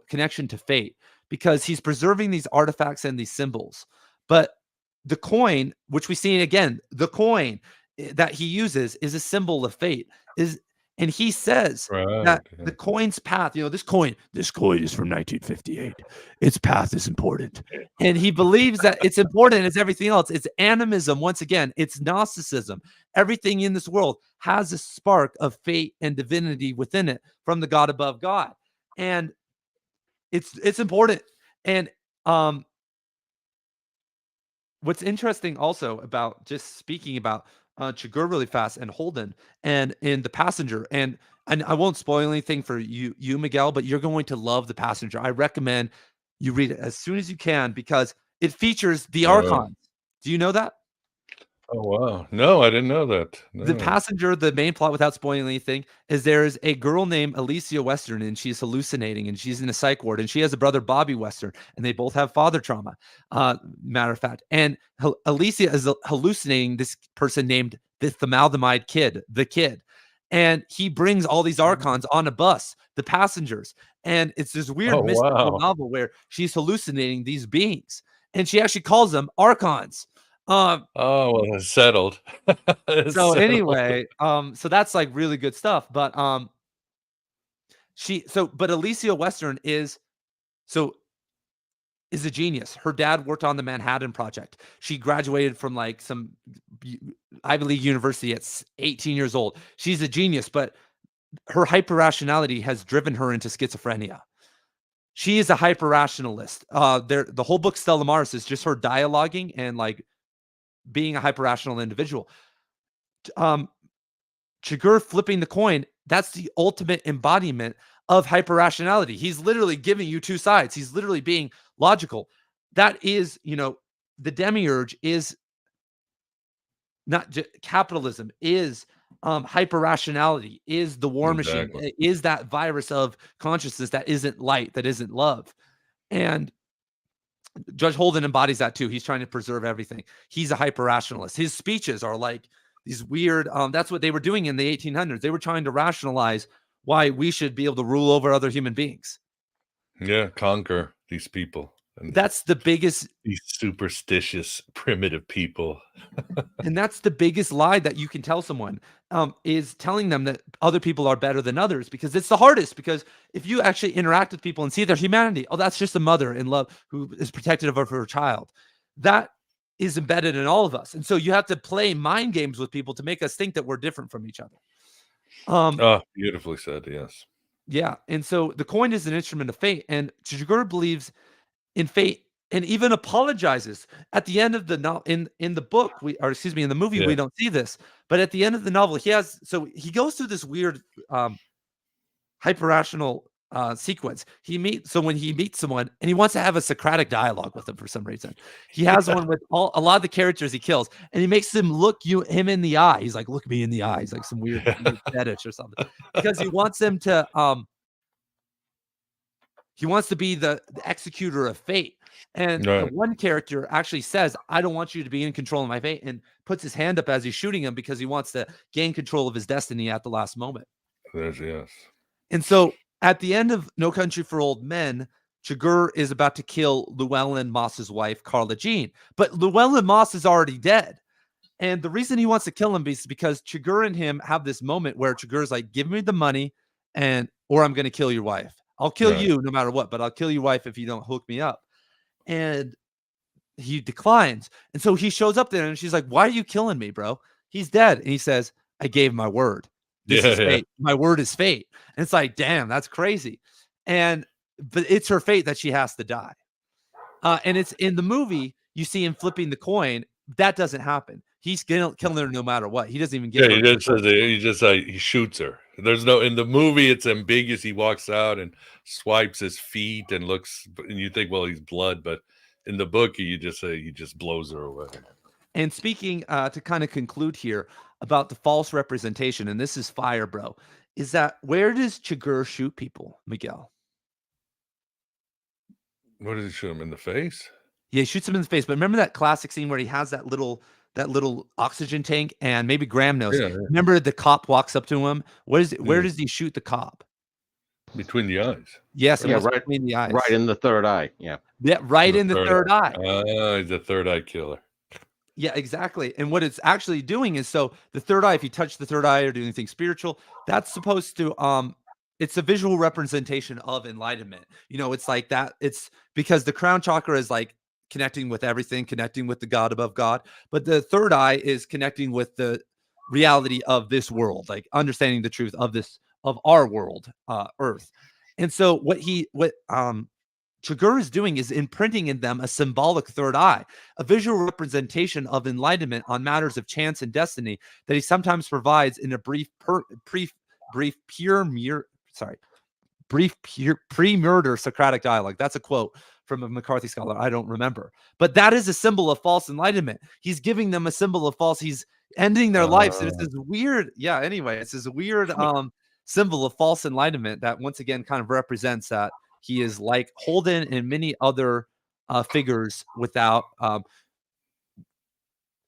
connection to fate, because he's preserving these artifacts and these symbols. But the coin, which we see again, the coin that he uses is a symbol of fate. And he says Right. that Yeah. the coin's path, this coin is from 1958. Its path is important. And he believes that it's important as everything else. It's animism. Once again, it's Gnosticism. Everything in this world has a spark of fate and divinity within it from the God above God. And it's important. And what's interesting also about just speaking about Chigurh really fast and Holden and in The Passenger, and I won't spoil anything for you, Miguel, but you're going to love The Passenger. I recommend you read it as soon as you can because it features the Archons. Do you know that? Oh, wow. No, I didn't know that. The No. Passenger, the main plot, without spoiling anything, is there's a girl named Alicia Western, and she's hallucinating, and she's in a psych ward, and she has a brother, Bobby Western, and they both have father trauma, matter of fact. And Alicia is hallucinating this person named the Thalidomide Kid, the Kid. And he brings all these Archons on a bus, the passengers. And it's this weird mystical novel where she's hallucinating these beings. And she actually calls them Archons. Oh, well, it's settled. So anyway, so that's like really good stuff. But but Alicia Western is a genius. Her dad worked on the Manhattan Project. She graduated from like some Ivy League university at 18 years old. She's a genius, but her hyper-rationality has driven her into schizophrenia. She is a hyper-rationalist. The whole book Stella Maris is just her dialoguing and like being a hyper-rational individual. Chigurh flipping the coin, that's the ultimate embodiment of hyper-rationality. He's literally giving you two sides. He's literally being logical. That is, the demiurge is not capitalism, is hyper-rationality, is the war machine, is that virus of consciousness that isn't light, that isn't love. And Judge Holden embodies that too. He's trying to preserve everything. He's a hyper-rationalist. His speeches are like these weird, that's what they were doing in the 1800s. They were trying to rationalize why we should be able to rule over other human beings. Yeah, conquer these people. And that's the biggest... These superstitious, primitive people. And that's the biggest lie that you can tell someone, is telling them that other people are better than others, because it's the hardest. Because if you actually interact with people and see their humanity, that's just a mother in love who is protective of her child. That is embedded in all of us. And so you have to play mind games with people to make us think that we're different from each other. Beautifully said, yes. Yeah. And so the coin is an instrument of fate, and Chigurh believes in fate and even apologizes at the end of the novel. In the book, in the movie, we don't see this, but at the end of the novel, he goes through this weird hyper-rational sequence. When he meets someone and he wants to have a Socratic dialogue with them for some reason, he has one with a lot of the characters he kills, and he makes them look him in the eye. He's like, "Look me in the eye." He's like some weird fetish or something, because he wants them to he wants to be the executor of fate. And the one character actually says, "I don't want you to be in control of my fate," and puts his hand up as he's shooting him because he wants to gain control of his destiny at the last moment. Yes. And so at the end of No Country for Old Men, Chigurh is about to kill Llewellyn Moss's wife, Carla Jean. But Llewellyn Moss is already dead. And the reason he wants to kill him is because Chigurh and him have this moment where Chigurh's like, "Give me the money or I'm going to kill your wife. I'll kill you no matter what, but I'll kill your wife if you don't hook me up." And he declines. And so he shows up there and she's like, "Why are you killing me, bro? He's dead." And he says, "I gave my word. This is fate. My word is fate." And it's like, damn, that's crazy. But it's her fate that she has to die. And it's in the movie, you see him flipping the coin. That doesn't happen. He's gonna kill her no matter what. He doesn't even get. He shoots her. There's no, in the movie, it's ambiguous. He walks out and swipes his feet and looks, and you think, well, he's blood, but in the book, you just say he just blows her away. And speaking to kind of conclude here about the false representation, and this is fire, bro, is that where does Chigurh shoot people, Miguel? What does he shoot him in the face? Yeah, he shoots him in the face. But remember that classic scene where he has that little oxygen tank, and maybe Graham knows. Yeah. Remember the cop walks up to him. Where does he shoot the cop? Between the eyes. Yes, right between the eyes. Right in the third eye. Yeah. Yeah, right in the third eye. He's a third eye killer. Yeah, exactly. And what it's actually doing is, so the third eye, if you touch the third eye or do anything spiritual, that's supposed to it's a visual representation of enlightenment. It's like that. It's because the crown chakra is like connecting with everything, connecting with the God above God, but the third eye is connecting with the reality of this world, like understanding the truth of our world, Earth. And so what Chagur is doing is imprinting in them a symbolic third eye, a visual representation of enlightenment on matters of chance and destiny that he sometimes provides in a brief pre-murder Socratic dialogue. That's a quote from a McCarthy scholar. I don't remember, but that is a symbol of false enlightenment. He's giving them a symbol of false. He's ending their lives, and it's this weird. Yeah. Anyway, it's this weird symbol of false enlightenment that once again kind of represents that he is like Holden and many other figures without.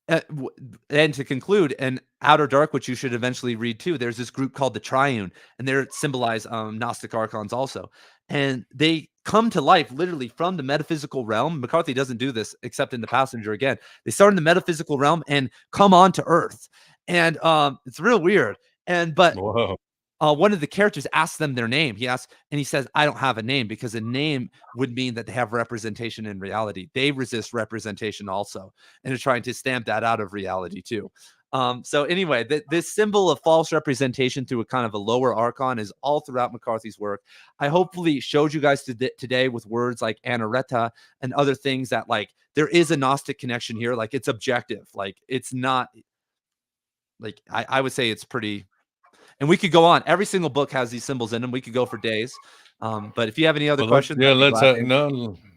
And to conclude, and Outer Dark, which you should eventually read too, there's this group called the Triune, and they're symbolize Gnostic archons also. And they come to life literally from the metaphysical realm. McCarthy doesn't do this except in The Passenger again. They start in the metaphysical realm and come on to Earth. And it's real weird. But Whoa. One of the characters asks them their name. He says, I don't have a name, because a name would mean that they have representation in reality. They resist representation also, and are trying to stamp that out of reality too. So anyway, this symbol of false representation through a kind of a lower archon is all throughout McCarthy's work. I hopefully showed you guys today with words like anareta and other things that, like, there is a Gnostic connection here. Like, it's objective. Like, it's not like, I would say it's pretty. And we could go on. Every single book has these symbols in them. We could go for days. But if you have any other questions,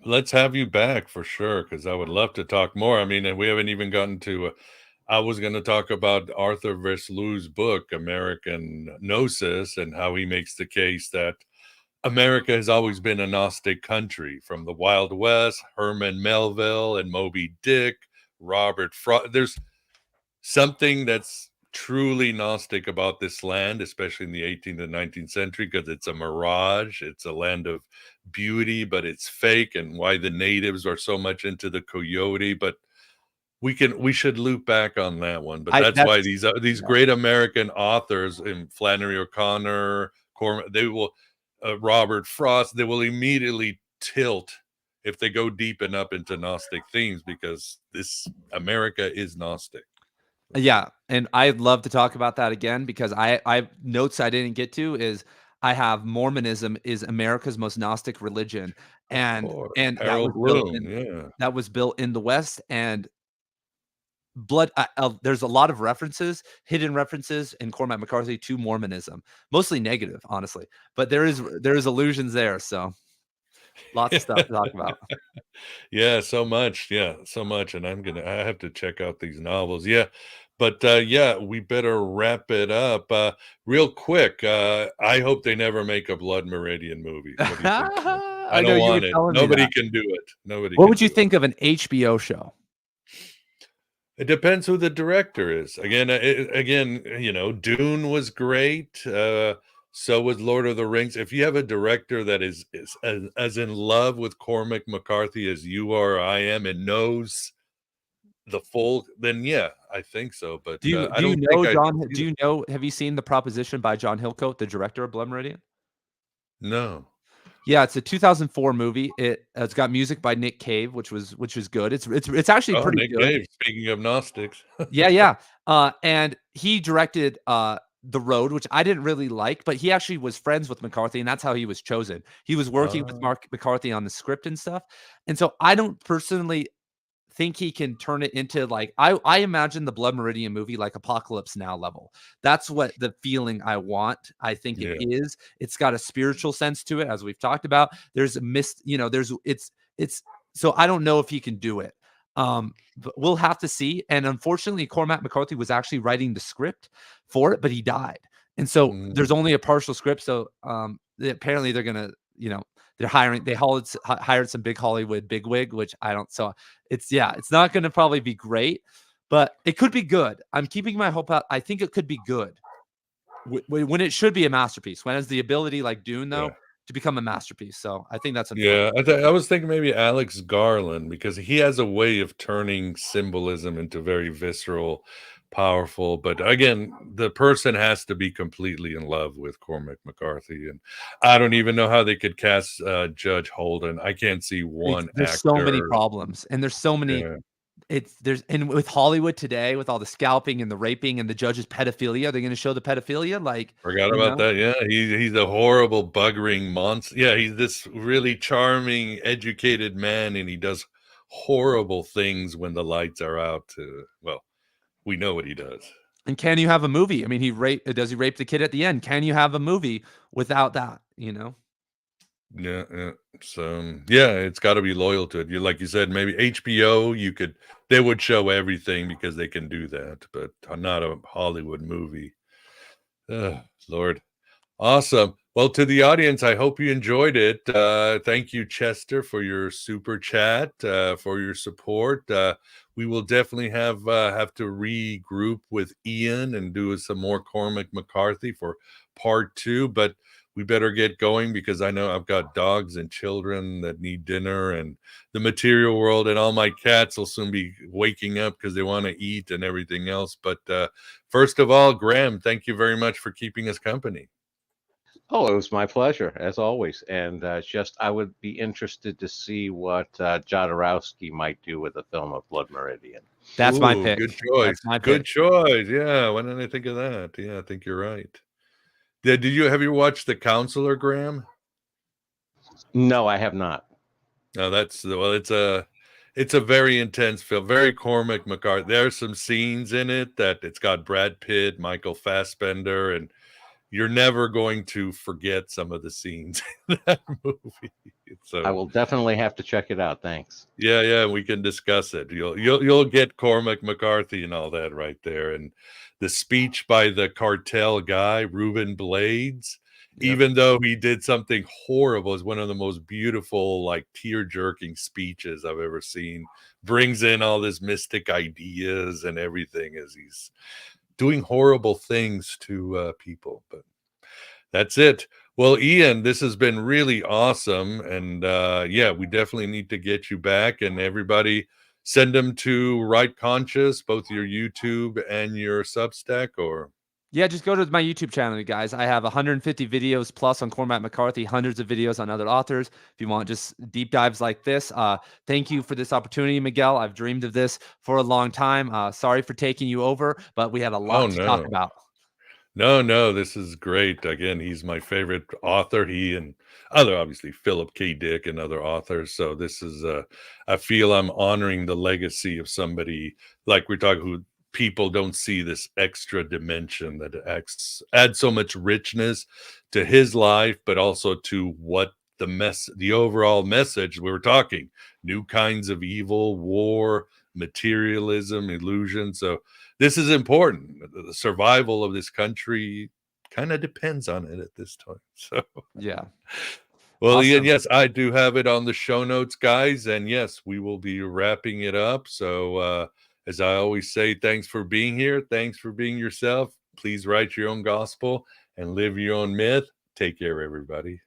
let's have you back for sure, because I would love to talk more. I mean, we haven't even gotten to. I was going to talk about Arthur Verslu's book, American Gnosis, and how he makes the case that America has always been a Gnostic country, from the Wild West, Herman Melville and Moby Dick, Robert Frost. There's something that's truly Gnostic about this land, especially in the 18th and 19th century, because it's a mirage. It's a land of beauty, but it's fake, and why the natives are so much into the coyote. But we should loop back on that one. But that's why these great American authors, in Flannery O'Connor, Cormac, they will Robert Frost, they will immediately tilt if they go deep enough into Gnostic themes, because this America is Gnostic. Yeah, and I'd love to talk about that again, because I notes I didn't get to is I have Mormonism is America's most Gnostic religion, and that was built in the West, and there's a lot of hidden references in Cormac McCarthy to Mormonism, mostly negative, honestly, but there is allusions there, so lots of stuff to talk about. Yeah, so much. And I have to check out these novels. Yeah. But we better wrap it up real quick. I hope they never make a Blood Meridian movie. What do you think? I don't want it. Nobody can do it. What would you think of an HBO show? It depends who the director is. Again, Dune was great. So was Lord of the Rings. If you have a director that is as in love with Cormac McCarthy as you are, or I am, and knows the full, then yeah, I think so. But do you know, have you seen The Proposition by John Hillcoat, the director of Blood Meridian? No. Yeah, it's a 2004 movie. It's got music by Nick Cave, which was good. It's actually pretty Nick good. Cave, speaking of Gnostics. Yeah. And he directed The Road, which I didn't really like, but he actually was friends with McCarthy, and that's how he was chosen. He was working with Mark McCarthy on the script and stuff. And so I don't personally think he can turn it into, like, I imagine the Blood Meridian movie like Apocalypse Now level. That's what the feeling I want. I think it is. It's got a spiritual sense to it, as we've talked about. There's a so I don't know if he can do it. But we'll have to see. And unfortunately, Cormac McCarthy was actually writing the script for it, but he died. And so there's only a partial script. So apparently they're gonna, they hired some big Hollywood bigwig, which I don't. So it's not going to probably be great, but it could be good. I'm keeping my hope out. I think it could be good when it should be a masterpiece. When it has the ability, like Dune, though, to become a masterpiece. So I think that's Yeah, unfortunate. I was thinking maybe Alex Garland because he has a way of turning symbolism into very visceral, powerful. But again, the person has to be completely in love with Cormac McCarthy, and I don't even know how they could cast Judge Holden. I can't see one There's so many actor. problems, and there's so many. Yeah, There's and with Hollywood today, with all the scalping and the raping and the judge's pedophilia, they're going to show the pedophilia, like, forgot you about know. that. Yeah, he's a horrible, buggering monster. Yeah, he's this really charming, educated man, and he does horrible things when the lights are out. Well, we know what he does. And can you have a movie? I mean, does he rape the kid at the end? Can you have a movie without that? Yeah, yeah. So yeah, it's got to be loyal to it. You like you said, maybe HBO. They would show everything because they can do that, but not a Hollywood movie. Lord. Awesome. Well, to the audience, I hope you enjoyed it. Thank you, Chester, for your super chat, for your support. We will definitely have to regroup with Ian and do some more Cormac McCarthy for part 2. But we better get going because I know I've got dogs and children that need dinner, and the material world, and all my cats will soon be waking up because they want to eat and everything else. But first of all, Graham, thank you very much for keeping us company. Oh, it was my pleasure, as always. And just I would be interested to see what Jodorowsky might do with the film of Blood Meridian. That's my Ooh, pick. good choice. That's my Good pick. choice. Yeah, why didn't I think of that? Yeah, I think you're right. Yeah, have you watched The Counselor, Graham? No, I have not. No, it's a very intense film, very Cormac McCarthy. There's some scenes in it that it's got Brad Pitt, Michael Fassbender, and you're never going to forget some of the scenes in that movie. I So will definitely have to check it out. Thanks. yeah, we can discuss it. You'll get Cormac McCarthy and all that right there, and the speech by the cartel guy Reuben Blades, Yep. even though he did something horrible, is one of the most beautiful, like tear-jerking speeches I've ever seen. Brings in all this mystic ideas and everything as he's doing horrible things to people, but that's it. Well, Ian, this has been really awesome. And yeah, we definitely need to get you back. And everybody send them to Right Conscious, both your YouTube and your Substack, or Yeah, just go to my YouTube channel, you guys. I have 150 videos plus on Cormac McCarthy, hundreds of videos on other authors. If you want just deep dives like this, thank you for this opportunity, Miguel. I've dreamed of this for a long time. Sorry for taking you over, but we had a oh lot to talk no. about. No, this is great. Again, he's my favorite author. He and other, obviously, Philip K. Dick and other authors. So this is, I feel I'm honoring the legacy of somebody like we're talking who people don't see this extra dimension that adds so much richness to his life, but also to what the overall message we were talking, new kinds of evil, war, materialism, illusion. So this is important. The survival of this country kind of depends on it at this time. So, Yeah. well, Ian, Awesome. yes, I do have it on the show notes, guys. And yes, we will be wrapping it up. So, as I always say, thanks for being here. Thanks for being yourself. Please write your own gospel and live your own myth. Take care, everybody.